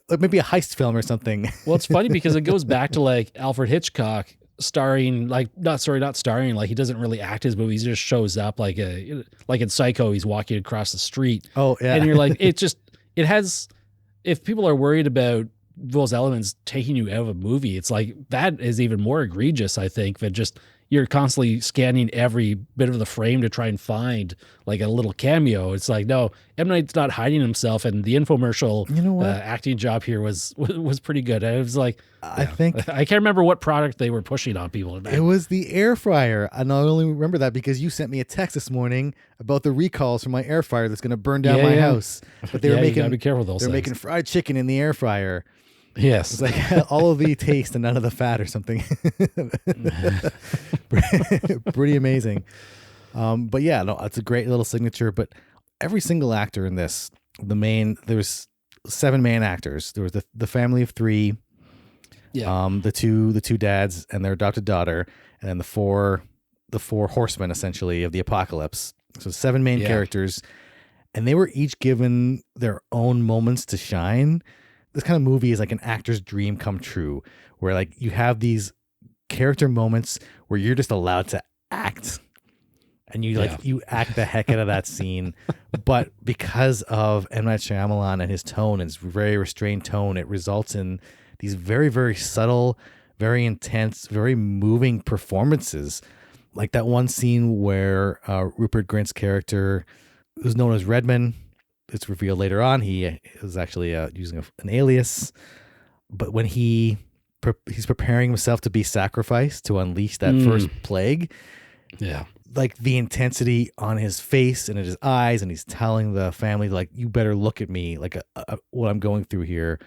Maybe a heist film or something. Well, it's funny because it goes back to like Alfred Hitchcock starring, like not starring, like he doesn't really act his movies. He just shows up like in Psycho, he's walking across the street. Oh yeah. And you're like, it has, if people are worried about those elements taking you out of a movie, it's like that is even more egregious, I think, than just you're constantly scanning every bit of the frame to try and find like a little cameo. It's like, no, M. Night's not hiding himself, and the infomercial acting job here was pretty good. And it was like, I think I can't remember what product they were pushing on people. It was the air fryer. And I only remember that because you sent me a text this morning about the recalls for my air fryer that's going to burn down my house. But they were making, you gotta be careful with those they're things. making fried chicken in the air fryer. Yes. It's like all of the taste and none of the fat or something. Pretty amazing. But yeah, no, it's a great little signature. But every single actor in this, there's 7 main actors. There was the family of 3, the two dads and their adopted daughter, and then the four horsemen essentially of the apocalypse. So 7 main characters, and they were each given their own moments to shine. This kind of movie is like an actor's dream come true, where like you have these character moments where you're just allowed to act, and you act the heck out of that scene. But because of M. Night Shyamalan and his tone, and his very restrained tone, it results in these very, very subtle, very intense, very moving performances. Like that one scene where Rupert Grint's character, who's known as Redman, it's revealed later on he is actually using an alias, but when he's preparing himself to be sacrificed to unleash that first plague, like the intensity on his face and in his eyes, and he's telling the family like, you better look at me, like what I'm going through here.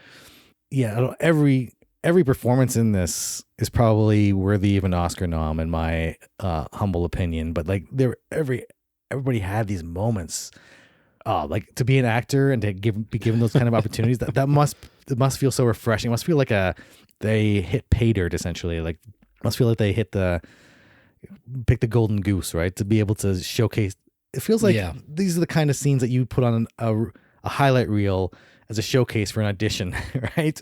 Every performance in this is probably worthy of an Oscar nom in my humble opinion, but like everybody had these moments. Like to be an actor and to be given those kind of opportunities, it must feel so refreshing. It must feel like they hit pay dirt essentially. Like must feel like they pick the golden goose, right? To be able to showcase. It feels like these are the kind of scenes that you put on a highlight reel as a showcase for an audition, right?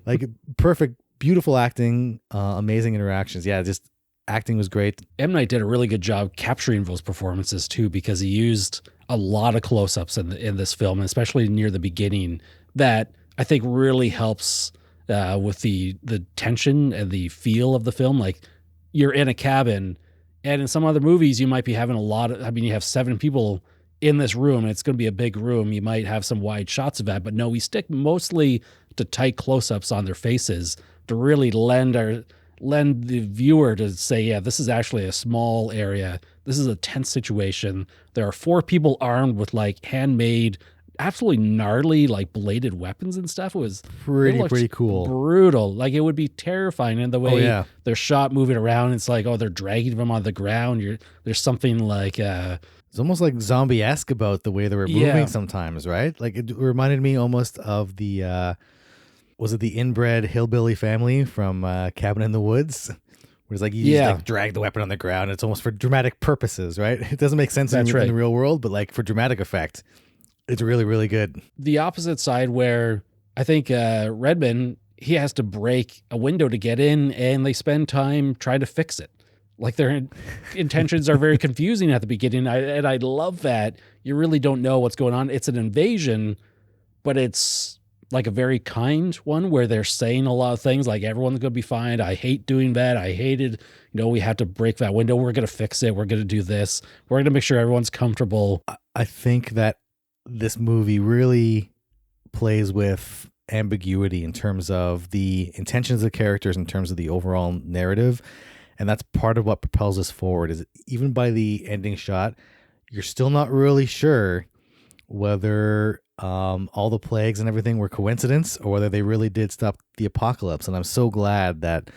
Like perfect, beautiful acting, amazing interactions. Yeah, just acting was great. M. Night did a really good job capturing those performances too, because he used a lot of close-ups in this film, and especially near the beginning, that I think really helps with the tension and the feel of the film. Like you're in a cabin, and in some other movies you might be having you have 7 people in this room, and it's going to be a big room. You might have some wide shots of that, but no, we stick mostly to tight close-ups on their faces to really lend the viewer to say, yeah, this is actually a small area. This is a tense situation. There are 4 people armed with like handmade, absolutely gnarly, like bladed weapons and stuff. It was pretty cool. Brutal. Like it would be terrifying in the way they're shot moving around. It's like, they're dragging them on the ground. There's something like, it's almost like zombie-esque about the way they were moving sometimes, right? Like it reminded me almost of the, was it the inbred hillbilly family from Cabin in the Woods? Where it's like you just like drag the weapon on the ground. It's almost for dramatic purposes, right? It doesn't make sense in the real world, but like for dramatic effect, it's really, really good. The opposite side where I think Redman, he has to break a window to get in, and they spend time trying to fix it. Like their intentions are very confusing at the beginning. And I love that. You really don't know what's going on. It's an invasion, but it's like a very kind one where they're saying a lot of things like everyone's going to be fine. I hate doing that. I hated, we had to break that window. We're going to fix it. We're going to do this. We're going to make sure everyone's comfortable. I think that this movie really plays with ambiguity in terms of the intentions of the characters, in terms of the overall narrative. And that's part of what propels us forward, is even by the ending shot, you're still not really sure whether all the plagues and everything were coincidence or whether they really did stop the apocalypse. And I'm so glad that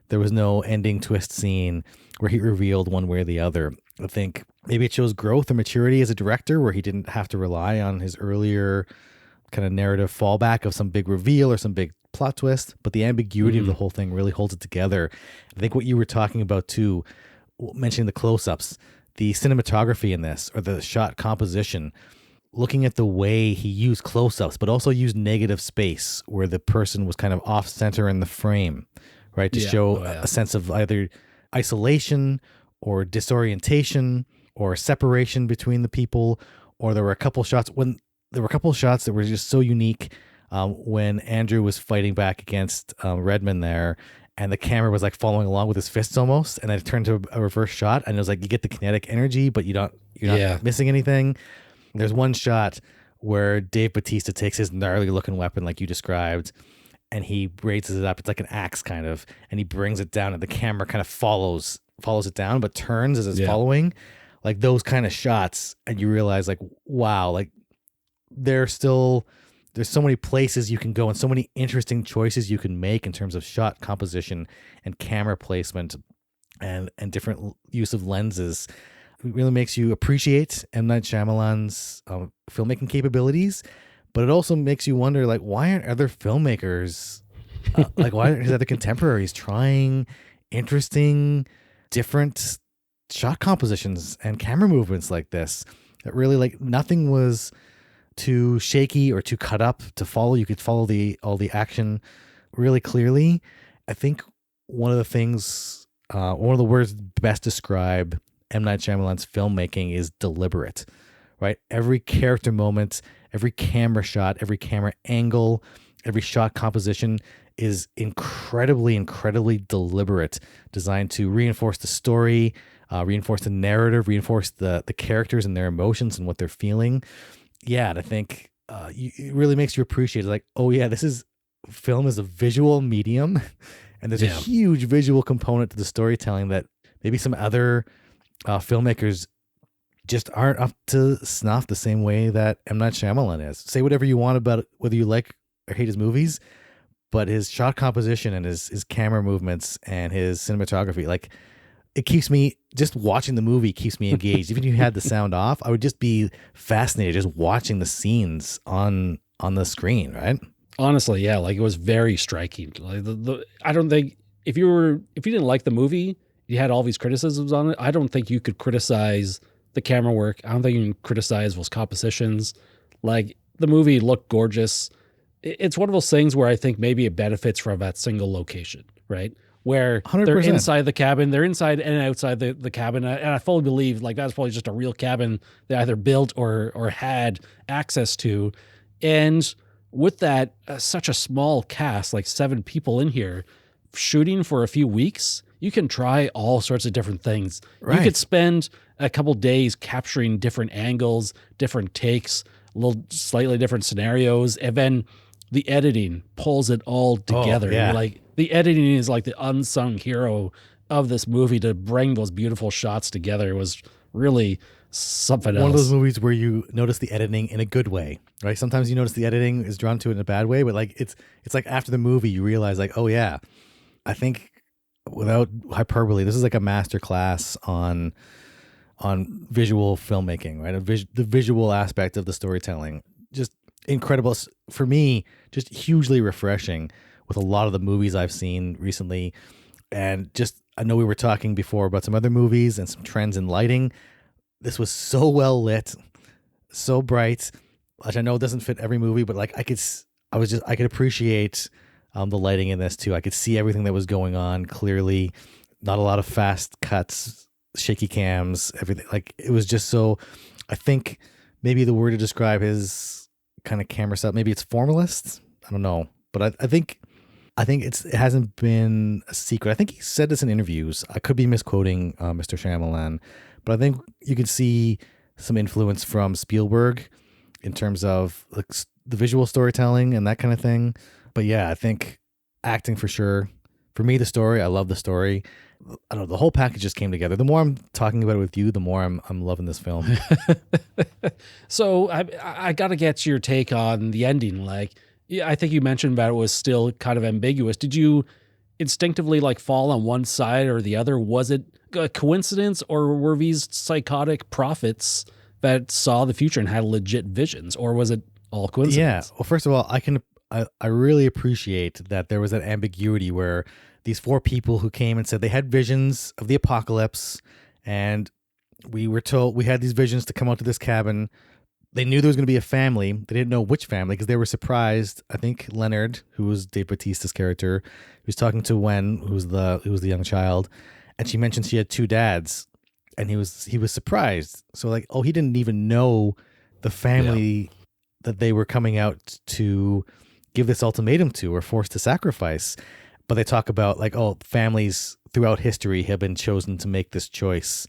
there was no ending twist scene where he revealed one way or the other. I think maybe it shows growth or maturity as a director where he didn't have to rely on his earlier kind of narrative fallback of some big reveal or some big plot twist, but the ambiguity of the whole thing really holds it together. I think what you were talking about too, mentioning the close-ups, the cinematography in this, or the shot composition, looking at the way he used close-ups, but also used negative space where the person was kind of off center in the frame, right? To show a sense of either isolation or disorientation or separation between the people. Or there were a couple shots that were just so unique when Andrew was fighting back against Redmond there, and the camera was like following along with his fists almost, and then it turned to a reverse shot, and it was like you get the kinetic energy, but you're not missing anything. There's one shot where Dave Bautista takes his gnarly looking weapon like you described, and he raises it up. It's like an axe kind of, and he brings it down, and the camera kind of follows it down, but turns as it's following. Like those kind of shots, and you realize like, wow, like there's so many places you can go and so many interesting choices you can make in terms of shot composition and camera placement and different use of lenses. It really makes you appreciate M. Night Shyamalan's filmmaking capabilities, but it also makes you wonder, like, why aren't other filmmakers, why aren't his other contemporaries trying interesting, different shot compositions and camera movements like this? That really, like, nothing was too shaky or too cut up to follow. You could follow all the action really clearly. I think one of the words best describe M. Night Shyamalan's filmmaking is deliberate, right? Every character moment, every camera shot, every camera angle, every shot composition is incredibly, incredibly deliberate, designed to reinforce the story, reinforce the narrative, reinforce the characters and their emotions and what they're feeling. Yeah, and I think it really makes you appreciate it. Like, oh yeah, film is a visual medium, and there's a huge visual component to the storytelling that maybe some other filmmakers just aren't up to snuff the same way that M. Night Shyamalan is. Say whatever you want about whether you like or hate his movies, but his shot composition and his camera movements and his cinematography, like, it keeps me, just watching the movie keeps me engaged. Even if you had the sound off, I would just be fascinated just watching the scenes on the screen, right? Honestly, yeah, like it was very striking. Like I don't think if you didn't like the movie, you had all these criticisms on it, I don't think you could criticize the camera work. I don't think you can criticize those compositions. Like, the movie looked gorgeous. It's one of those things where I think maybe it benefits from that single location, right? Where 100%. They're inside the cabin, they're inside and outside the cabin. And I fully believe like that's probably just a real cabin they either built or had access to. And with that, such a small cast, like 7 people in here, shooting for a few weeks, you can try all sorts of different things. Right. You could spend a couple days capturing different angles, different takes, little slightly different scenarios, and then the editing pulls it all together. Yeah. Like, the editing is like the unsung hero of this movie to bring those beautiful shots together. It was really something else. One of those movies where you notice the editing in a good way, right? Sometimes you notice the editing is drawn to it in a bad way, but like it's like after the movie you realize like, oh yeah, I think without hyperbole, this is like a master class on visual filmmaking, right? The visual aspect of the storytelling. Just incredible. For me, just hugely refreshing with a lot of the movies I've seen recently. And just, I know we were talking before about some other movies and some trends in lighting. This was so well lit, so bright, which I know doesn't fit every movie, but like I could appreciate the lighting in this too. I could see everything that was going on clearly. Not a lot of fast cuts, shaky cams, everything. Like, it was just so, I think maybe the word to describe his kind of camera stuff, maybe it's formalist. I don't know, but I think it hasn't been a secret. I think he said this in interviews. I could be misquoting Mr. Shyamalan, but I think you can see some influence from Spielberg in terms of like the visual storytelling and that kind of thing. But yeah, I think acting for sure. For me, the story, I love the story. I don't know, the whole package just came together. The more I'm talking about it with you, the more I'm loving this film. So I got to get your take on the ending. Like, yeah, I think you mentioned about it was still kind of ambiguous. Did you instinctively like fall on one side or the other? Was it a coincidence, or were these psychotic prophets that saw the future and had legit visions, or was it all Yeah. coincidence? Well, first of all, I really appreciate that there was that ambiguity where these four people who came and said they had visions of the apocalypse, and we were told we had these visions to come out to this cabin. They knew there was going to be a family. They didn't know which family because they were surprised. I think Leonard, who was Dave Bautista's character, he was talking to Wen, who was the young child, and she mentioned she had two dads, and he was surprised. So like, oh, he didn't even know the family that they were coming out to give this ultimatum to or forced to sacrifice. But they talk about like, oh, families throughout history have been chosen to make this choice.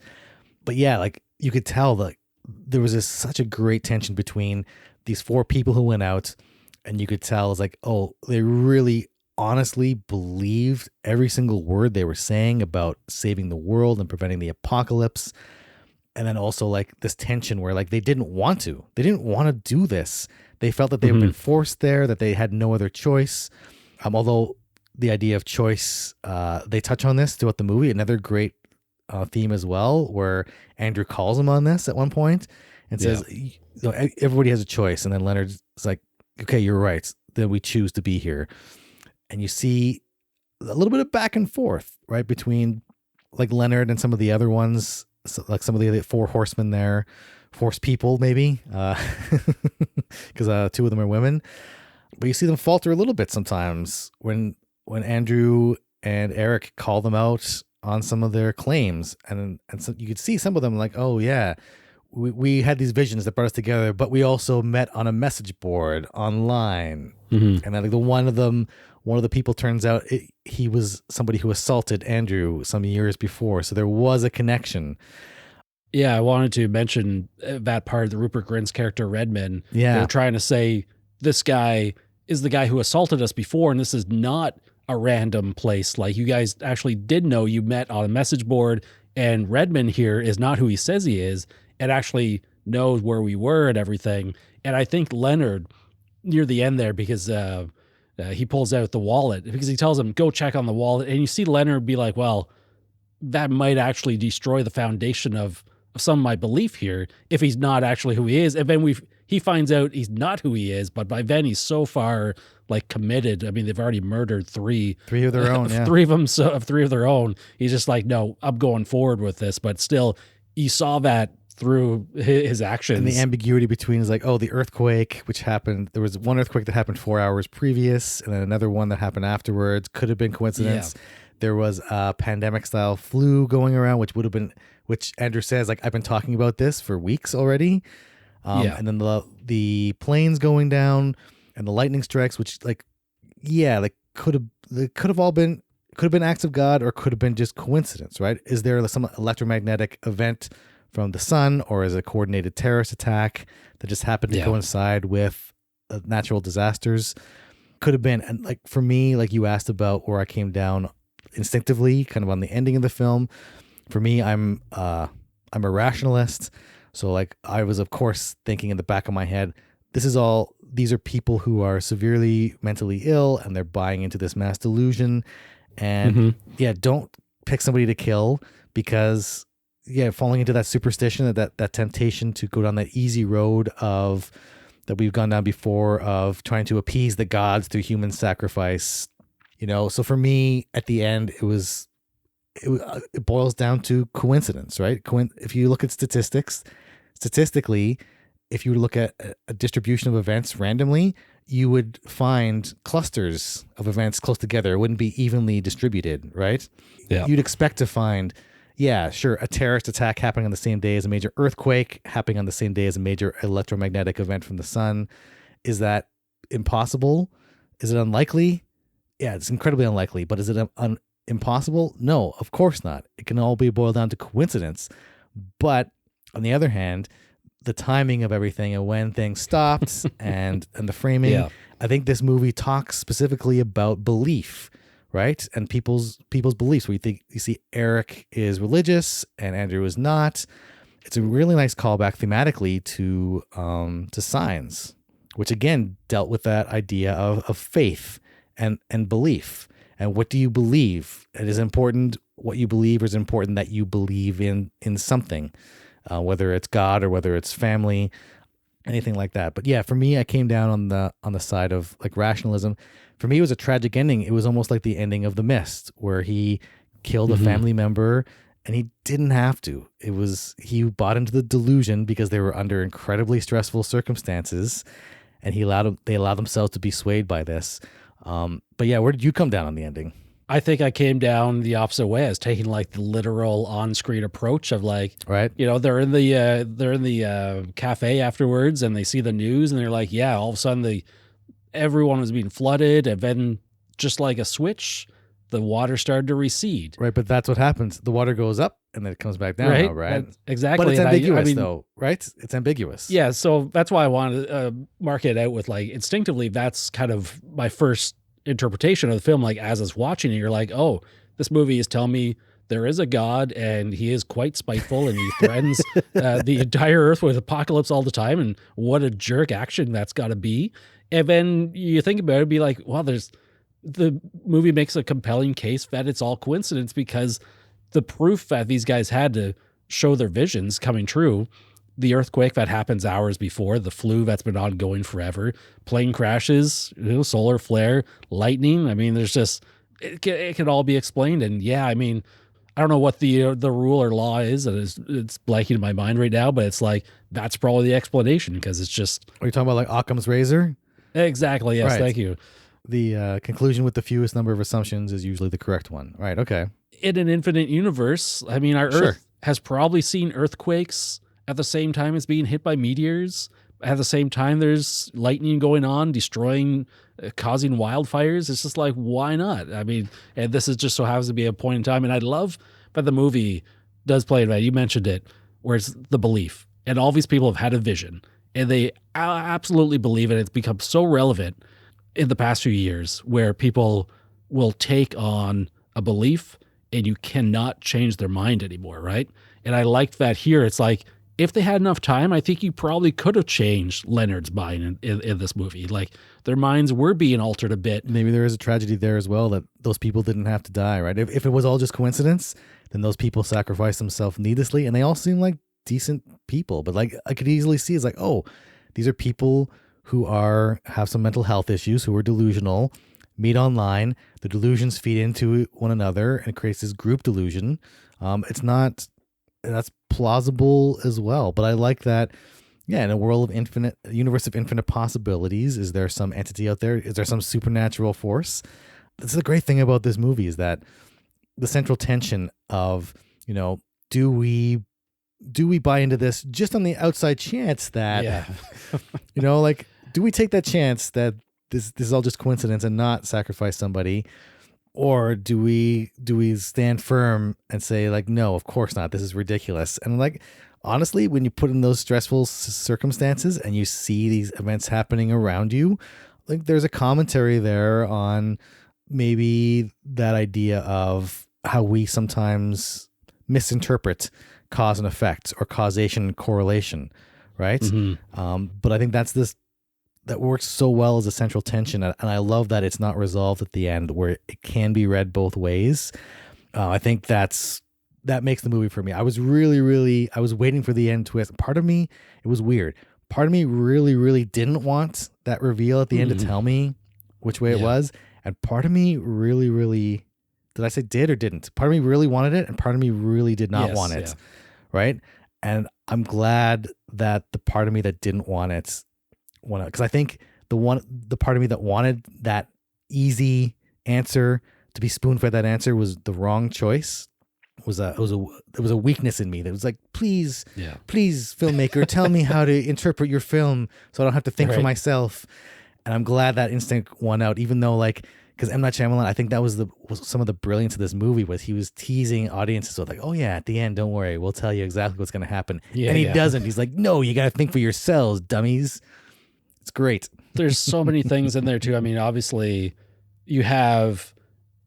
But yeah, like you could tell that there was such a great tension between these four people who went out, and you could tell it's like, oh, they really honestly believed every single word they were saying about saving the world and preventing the apocalypse. And then also like this tension where like they didn't want to do this. They felt that they had been forced there, that they had no other choice. Although the idea of choice, they touch on this throughout the movie. Another great theme as well, where Andrew calls him on this at one point and says, you know, everybody has a choice. And then Leonard's like, okay, you're right. Then we choose to be here. And you see a little bit of back and forth, right, between like Leonard and some of the other ones, so like some of the other four horsemen there, horse people maybe, because two of them are women. But you see them falter a little bit sometimes when Andrew and Eric call them out on some of their claims, and so you could see some of them like, oh yeah, we had these visions that brought us together, but we also met on a message board online, and then like one of the people turns out he was somebody who assaulted Andrew some years before, so there was a connection. Yeah, I wanted to mention that part. The Rupert Grint's character Redman. Yeah, they're trying to say this guy is the guy who assaulted us before, and this is not a random place. Like, you guys actually did know you met on a message board, and Redman here is not who he says he is, and actually knows where we were and everything. And I think Leonard near the end there, because he pulls out the wallet, because he tells him, go check on the wallet. And you see Leonard be like, well, that might actually destroy the foundation of some of my belief here if he's not actually who he is. And then he finds out he's not who he is, but by then he's so far like committed. I mean, they've already murdered three of their own, yeah. three of them, so three of their own. He's just like, no, I'm going forward with this. But still, you saw that through his actions. And the ambiguity between is like, oh, the earthquake, which happened, there was one earthquake that happened 4 hours previous, and then another one that happened afterwards. Could have been coincidence. Yeah. There was a pandemic style flu going around, which Andrew says, like, I've been talking about this for weeks already. And then the planes going down and the lightning strikes, which like could have been acts of God, or could have been just coincidence, right? Is there some electromagnetic event from the sun, or is it a coordinated terrorist attack that just happened to coincide with natural disasters? Could have been. And like for me, like you asked about where I came down instinctively, kind of on the ending of the film. For me, I'm a rationalist. So like I was, of course, thinking in the back of my head, these are people who are severely mentally ill and they're buying into this mass delusion. And don't pick somebody to kill, because falling into that superstition, that temptation to go down that easy road that we've gone down before, of trying to appease the gods through human sacrifice, So for me, at the end, it boils down to coincidence, right? If you look at statistically, if you look at a distribution of events randomly, you would find clusters of events close together. It wouldn't be evenly distributed, right? Yeah. You'd expect to find, a terrorist attack happening on the same day as a major earthquake, happening on the same day as a major electromagnetic event from the sun. Is that impossible? Is it unlikely? Yeah, it's incredibly unlikely. But is it impossible? No, of course not. It can all be boiled down to coincidence. But on the other hand, the timing of everything and when things stopped and the framing, I think this movie talks specifically about belief, right? And people's beliefs. We think you see Eric is religious and Andrew is not. It's a really nice callback thematically to Signs, which again dealt with that idea of faith and belief. And what do you believe? It is important what you believe, or is important that you believe in something, whether it's God or whether it's family, anything like that. But yeah, for me, I came down on the side of like rationalism. For me, it was a tragic ending. It was almost like the ending of The Mist, where he killed a family member, and he didn't have to. He bought into the delusion because they were under incredibly stressful circumstances, and they allowed themselves to be swayed by this. But yeah, where did you come down on the ending? I think I came down the opposite way. I was taking like the literal on-screen approach of like, Right. They're in the cafe afterwards, and they see the news, and they're like, yeah, all of a sudden everyone was being flooded, and then just like a switch, the water started to recede. Right, but that's what happens. The water goes up and then it comes back down, Right? now, right? Exactly. But it's And ambiguous, though, right? It's ambiguous. Yeah, so that's why I wanted to mark it out with like instinctively. That's kind of my first interpretation of the film. Like as I was watching it, you're like, oh, this movie is telling me there is a God, and he is quite spiteful, and he threatens the entire earth with apocalypse all the time. And what a jerk action that's got to be. And then you think about it, be like, well, the movie makes a compelling case that it's all coincidence, because the proof that these guys had to show their visions coming true, the earthquake that happens hours before, the flu that's been ongoing forever, plane crashes, solar flare, lightning. I mean, there's just, it can all be explained. And yeah, I mean, I don't know what the rule or law is, and it's blanking in my mind right now, but it's like, that's probably the explanation, because it's just. Are you talking about like Occam's razor? Exactly. Yes. Right. Thank you. The conclusion with the fewest number of assumptions is usually the correct one. Right. Okay. In an infinite universe, I mean, our Sure. Earth has probably seen earthquakes at the same time as being hit by meteors. At the same time, there's lightning going on, destroying, causing wildfires. It's just like, why not? I mean, and this is just so happens to be a point in time. And I love that the movie does play it right. You mentioned it, where it's the belief. And all these people have had a vision, and they absolutely believe it. It's become so relevant in the past few years, where people will take on a belief and you cannot change their mind anymore, right? And I liked that here. It's like, if they had enough time, I think you probably could have changed Leonard's mind in this movie. Like, their minds were being altered a bit. Maybe there is a tragedy there as well, that those people didn't have to die, right? If it was all just coincidence, then those people sacrificed themselves needlessly, and they all seem like decent people. But like, I could easily see, it's like, oh, these are people who have some mental health issues, who are delusional, meet online. The delusions feed into one another and it creates this group delusion. That's plausible as well. But I like that. Yeah, in a universe of infinite possibilities, is there some entity out there? Is there some supernatural force? That's the great thing about this movie, is that the central tension of, do we buy into this just on the outside chance that, Yeah. like, do we take that chance that this is all just coincidence and not sacrifice somebody? Or do we stand firm and say, like, no, of course not. This is ridiculous. And like, honestly, when you put in those stressful circumstances and you see these events happening around you, like, there's a commentary there on maybe that idea of how we sometimes misinterpret cause and effect, or causation and correlation, right? Mm-hmm. But I think that works so well as a central tension, and I love that it's not resolved at the end, where it can be read both ways. I think that makes the movie for me. I was I was waiting for the end twist. Part of me, it was weird. Part of me really, really didn't want that reveal at the end to tell me which way it was, and part of me really, really, did I say did or didn't? Part of me really wanted it, and part of me really did not want it, right? And I'm glad that the part of me that didn't want it, because I think the part of me that wanted that easy answer, to be spoon-fed that answer, was the wrong choice. It was a weakness in me that was like, please, filmmaker, tell me how to interpret your film so I don't have to think for myself. And I'm glad that instinct won out, even though, like, because M. Night Shyamalan, I think that was some of the brilliance of this movie, was he was teasing audiences with like, oh yeah, at the end, don't worry, we'll tell you exactly what's going to happen. And he doesn't. He's like, no, you got to think for yourselves, dummies. It's great. There's so many things in there too. I mean, obviously you have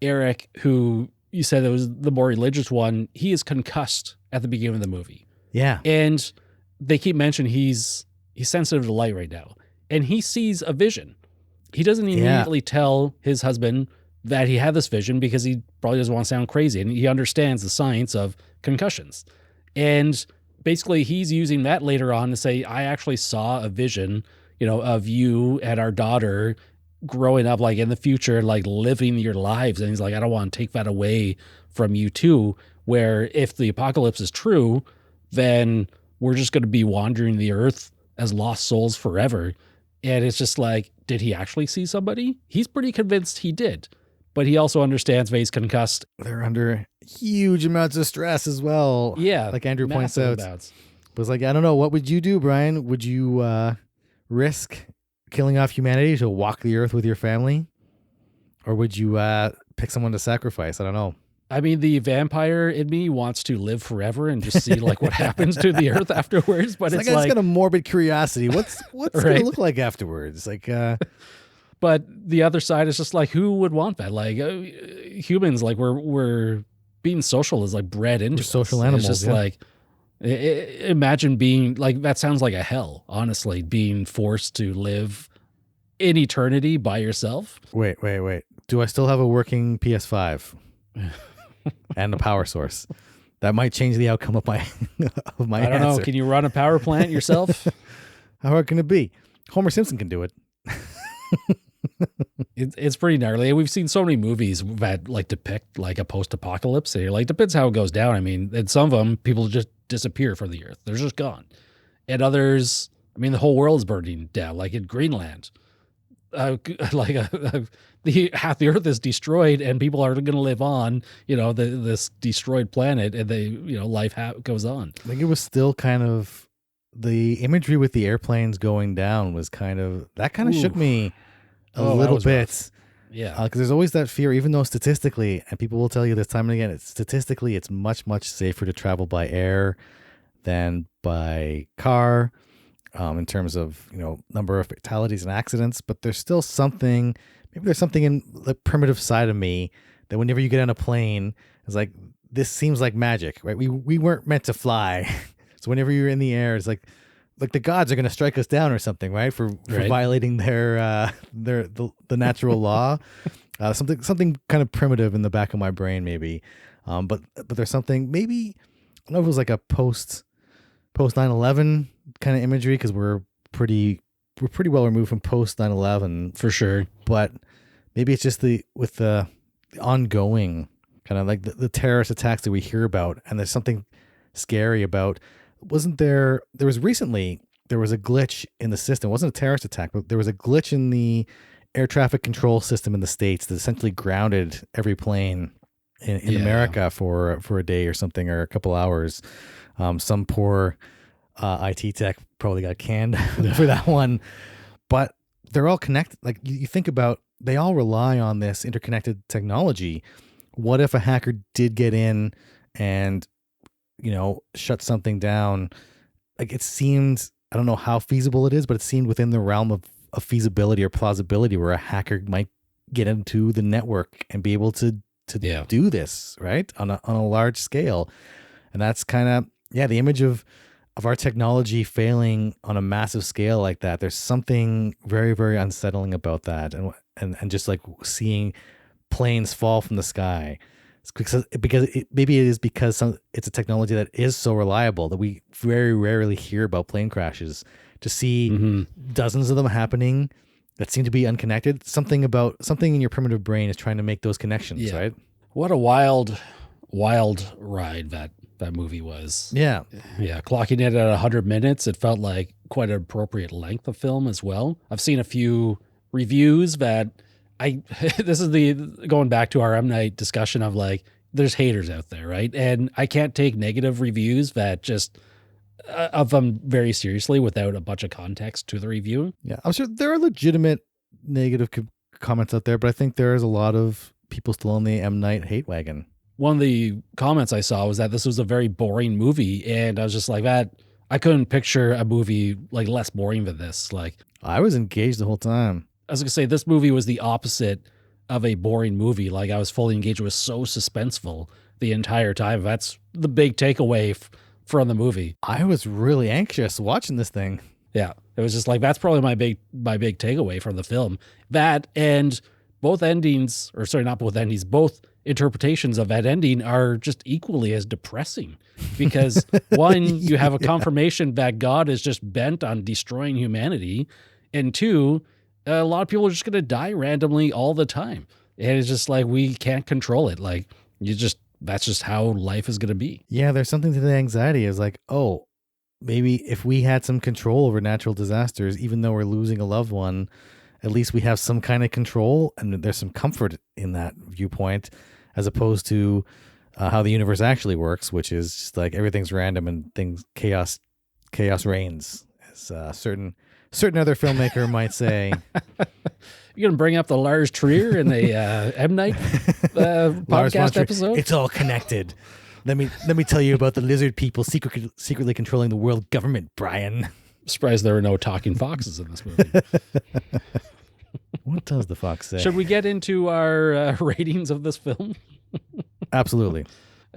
Eric, who you said that was the more religious one, he is concussed at the beginning of the movie. Yeah. And they keep mentioning he's sensitive to light right now. And he sees a vision. He doesn't immediately tell his husband that he had this vision because he probably doesn't want to sound crazy. And he understands the science of concussions. And basically he's using that later on to say, I actually saw a vision, of you and our daughter growing up, like in the future, like living your lives. And he's like, I don't want to take that away from you too, where if the apocalypse is true, then we're just going to be wandering the earth as lost souls forever. And it's just like, did he actually see somebody? He's pretty convinced he did, but he also understands that he's concussed. They're under huge amounts of stress as well. Yeah. Like Andrew points out. Amounts. But it's like, I don't know. What would you do, Brian? Would you risk killing off humanity to walk the earth with your family? Or would you pick someone to sacrifice? I don't know. I mean, the vampire in me wants to live forever and just see like what happens to the earth afterwards. But it's I like got a morbid curiosity. What's Right. going to look like afterwards? Like, but the other side is just like, who would want that? Like humans, like we're being social is like bred into we're social us. animals. It's just yeah. like, imagine being like, that sounds like a hell, honestly, being forced to live in eternity by yourself. Wait. Do I still have a working PS5 and a power source? That might change the outcome of my I don't know. Can you run a power plant yourself? How hard can it be? Homer Simpson can do it. It's pretty gnarly. We've seen so many movies that like depict like a post-apocalypse. It like depends how it goes down. I mean, in some of them, people just disappear from the earth. They're just gone. And others, I mean, the whole world's burning down, like in Greenland. The half the earth is destroyed and people are going to live on, this destroyed planet, and life goes on. I think it was still kind of the imagery with the airplanes going down was kind of shook me a little bit. Rough. Yeah. Because there's always that fear, even though statistically, and people will tell you this time and again, statistically, it's much, much safer to travel by air than by car. In terms of, number of fatalities and accidents, but there's still something, maybe there's something in the primitive side of me that whenever you get on a plane, it's like, this seems like magic, right? We weren't meant to fly. So whenever you're in the air, it's like the gods are going to strike us down or something, right? For violating the natural law. Something kind of primitive in the back of my brain, maybe. But there's something, maybe, I don't know if it was like a post 9/11 kind of imagery, because we're pretty well removed from post 9/11 for sure. But maybe it's just the ongoing kind of like the terrorist attacks that we hear about, and there's something scary about. Wasn't there was a glitch in the system. It wasn't a terrorist attack, but there was a glitch in the air traffic control system in the States that essentially grounded every plane in America for a day or something, or a couple hours. Some poor IT tech probably got canned for that one, but they're all connected. Like you think about, they all rely on this interconnected technology. What if a hacker did get in and, shut something down? Like it seemed, I don't know how feasible it is, but it seemed within the realm of feasibility or plausibility where a hacker might get into the network and be able to do this, right? On a large scale. And that's kind of, the image of our technology failing on a massive scale like that. There's something very, very unsettling about that. And just like seeing planes fall from the sky. It's because it's a technology that is so reliable that we very rarely hear about plane crashes. To see dozens of them happening that seem to be unconnected, something in your primitive brain is trying to make those connections, right? What a wild ride that movie was. Yeah. Clocking it at 100 minutes, it felt like quite an appropriate length of film as well. I've seen a few reviews that this is going back to our M. Night discussion of like, there's haters out there, right? And I can't take negative reviews that just of them very seriously without a bunch of context to the review. Yeah, I'm sure there are legitimate negative comments out there, but I think there is a lot of people still on the M. Night hate wagon. One of the comments I saw was that this was a very boring movie, and I was just like, that I couldn't picture a movie like less boring than this. Like, I was engaged the whole time. I was gonna say, this movie was the opposite of a boring movie. Like I was fully engaged. It was so suspenseful the entire time. That's the big takeaway from the movie. I was really anxious watching this thing. Yeah, it was just like, that's probably my big takeaway from the film. That, and both endings, or sorry, not both endings, both interpretations of that ending are just equally as depressing, because one, you have a confirmation that God is just bent on destroying humanity, and two, a lot of people are just going to die randomly all the time. And it's just like, we can't control it. Like, that's just how life is going to be. Yeah, there's something to the anxiety. Is like, oh, maybe if we had some control over natural disasters, even though we're losing a loved one, at least we have some kind of control, and there's some comfort in that viewpoint, as opposed to how the universe actually works, which is just like everything's random and chaos reigns, as certain other filmmaker might say. You're going to bring up the Lars Trier in a M. Night podcast episode? It's all connected. Let me tell you about the lizard people secretly controlling the world government, Brian. Surprised there were no talking foxes in this movie. What does the fox say? Should we get into our ratings of this film? Absolutely.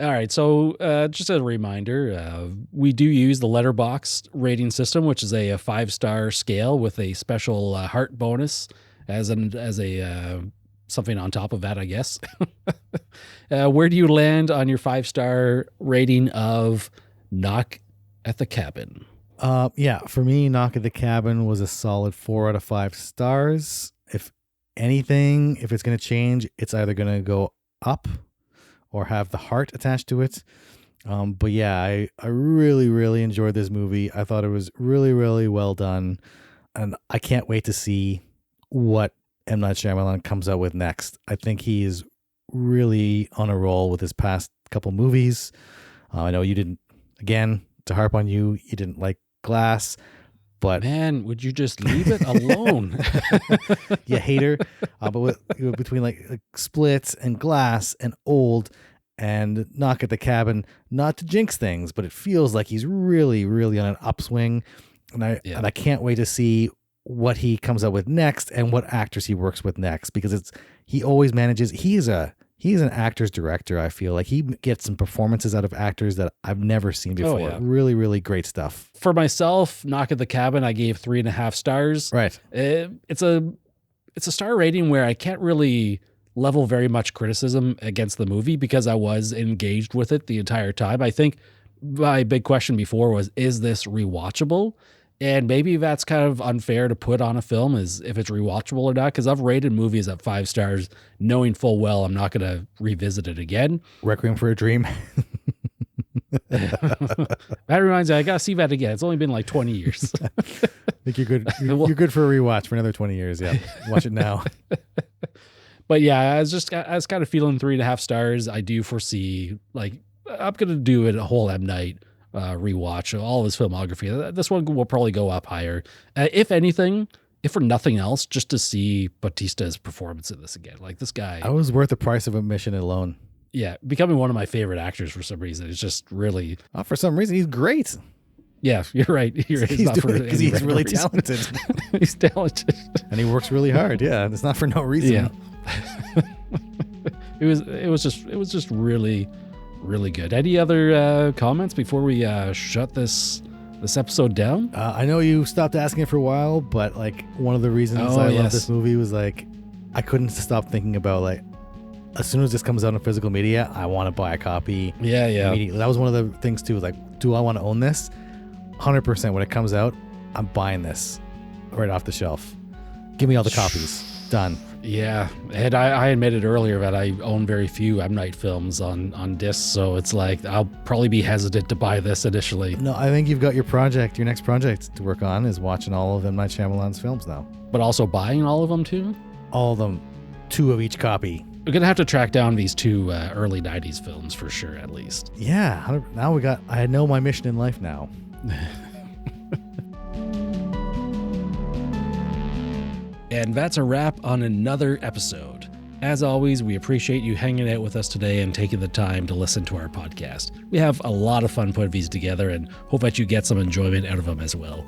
All right. So just as a reminder, we do use the Letterboxd rating system, which is a 5-star scale with a special heart bonus as a something on top of that, I guess. Where do you land on your 5-star rating of Knock at the Cabin? Yeah, for me, Knock at the Cabin was a solid 4 out of 5 stars. If anything, if it's going to change, it's either going to go up or have the heart attached to it. But yeah, I really, really enjoyed this movie. I thought it was really, really well done. And I can't wait to see what M. Night Shyamalan comes out with next. I think he is really on a roll with his past couple movies. I know you didn't, again, to harp on you didn't like Glass, but man, would you just leave it alone? You hater. But between like Split and Glass and Old and Knock at the Cabin, not to jinx things, but it feels like he's really, really on an upswing, and I can't wait to see what he comes up with next and what actors he works with next, because he always manages. He's an actor's director. I feel like he gets some performances out of actors that I've never seen before. Oh, yeah. Really, really great stuff. For myself, Knock at the Cabin, I gave 3.5 stars. Right. It's a star rating where I can't really level very much criticism against the movie, because I was engaged with it the entire time. I think my big question before was, is this rewatchable? And maybe that's kind of unfair to put on a film, is if it's rewatchable or not, because I've rated movies at 5 stars knowing full well I'm not going to revisit it again. Requiem for a Dream. That reminds me, I got to see that again. It's only been like 20 years. I think you're good. You're good for a rewatch for another 20 years. Yeah. Watch it now. But yeah, I was kind of feeling 3.5 stars. I do foresee, like, I'm going to do a whole M. Night rewatch all of his filmography. This one will probably go up higher. If anything, if for nothing else, just to see Bautista's performance in this again. Like, this guy. I was worth the price of admission alone. Yeah, becoming one of my favorite actors for some reason. It's just really. For some reason, he's great. Yeah, you're right. He's really talented. He's talented. And he works really hard. Yeah, it's not for no reason. Yeah. It was just really, really good. Any other comments before we shut this episode down? I know you stopped asking it for a while, but like one of the reasons I love this movie was like I couldn't stop thinking about, like, as soon as this comes out in physical media, I want to buy a copy. Yeah. Immediately. That was one of the things too. Like, do I want to own this? 100%. When it comes out, I'm buying this right off the shelf. Give me all the copies. Done. Yeah, and I admitted earlier that I own very few M. Night films on disc, so it's like I'll probably be hesitant to buy this initially. No, I think you've got your next project to work on is watching all of M. Night Shyamalan's films now. But also buying all of them too? All of them. 2 of each copy. We're going to have to track down these 2 early 90s films for sure, at least. Yeah, now I know my mission in life now. And that's a wrap on another episode. As always, we appreciate you hanging out with us today and taking the time to listen to our podcast. We have a lot of fun putting these together and hope that you get some enjoyment out of them as well.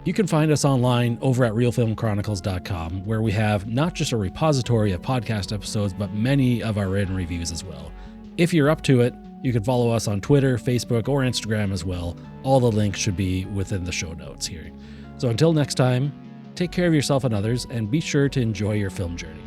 You can find us online over at realfilmchronicles.com, where we have not just a repository of podcast episodes, but many of our written reviews as well. If you're up to it, you can follow us on Twitter, Facebook, or Instagram as well. All the links should be within the show notes here. So until next time, take care of yourself and others, and be sure to enjoy your film journey.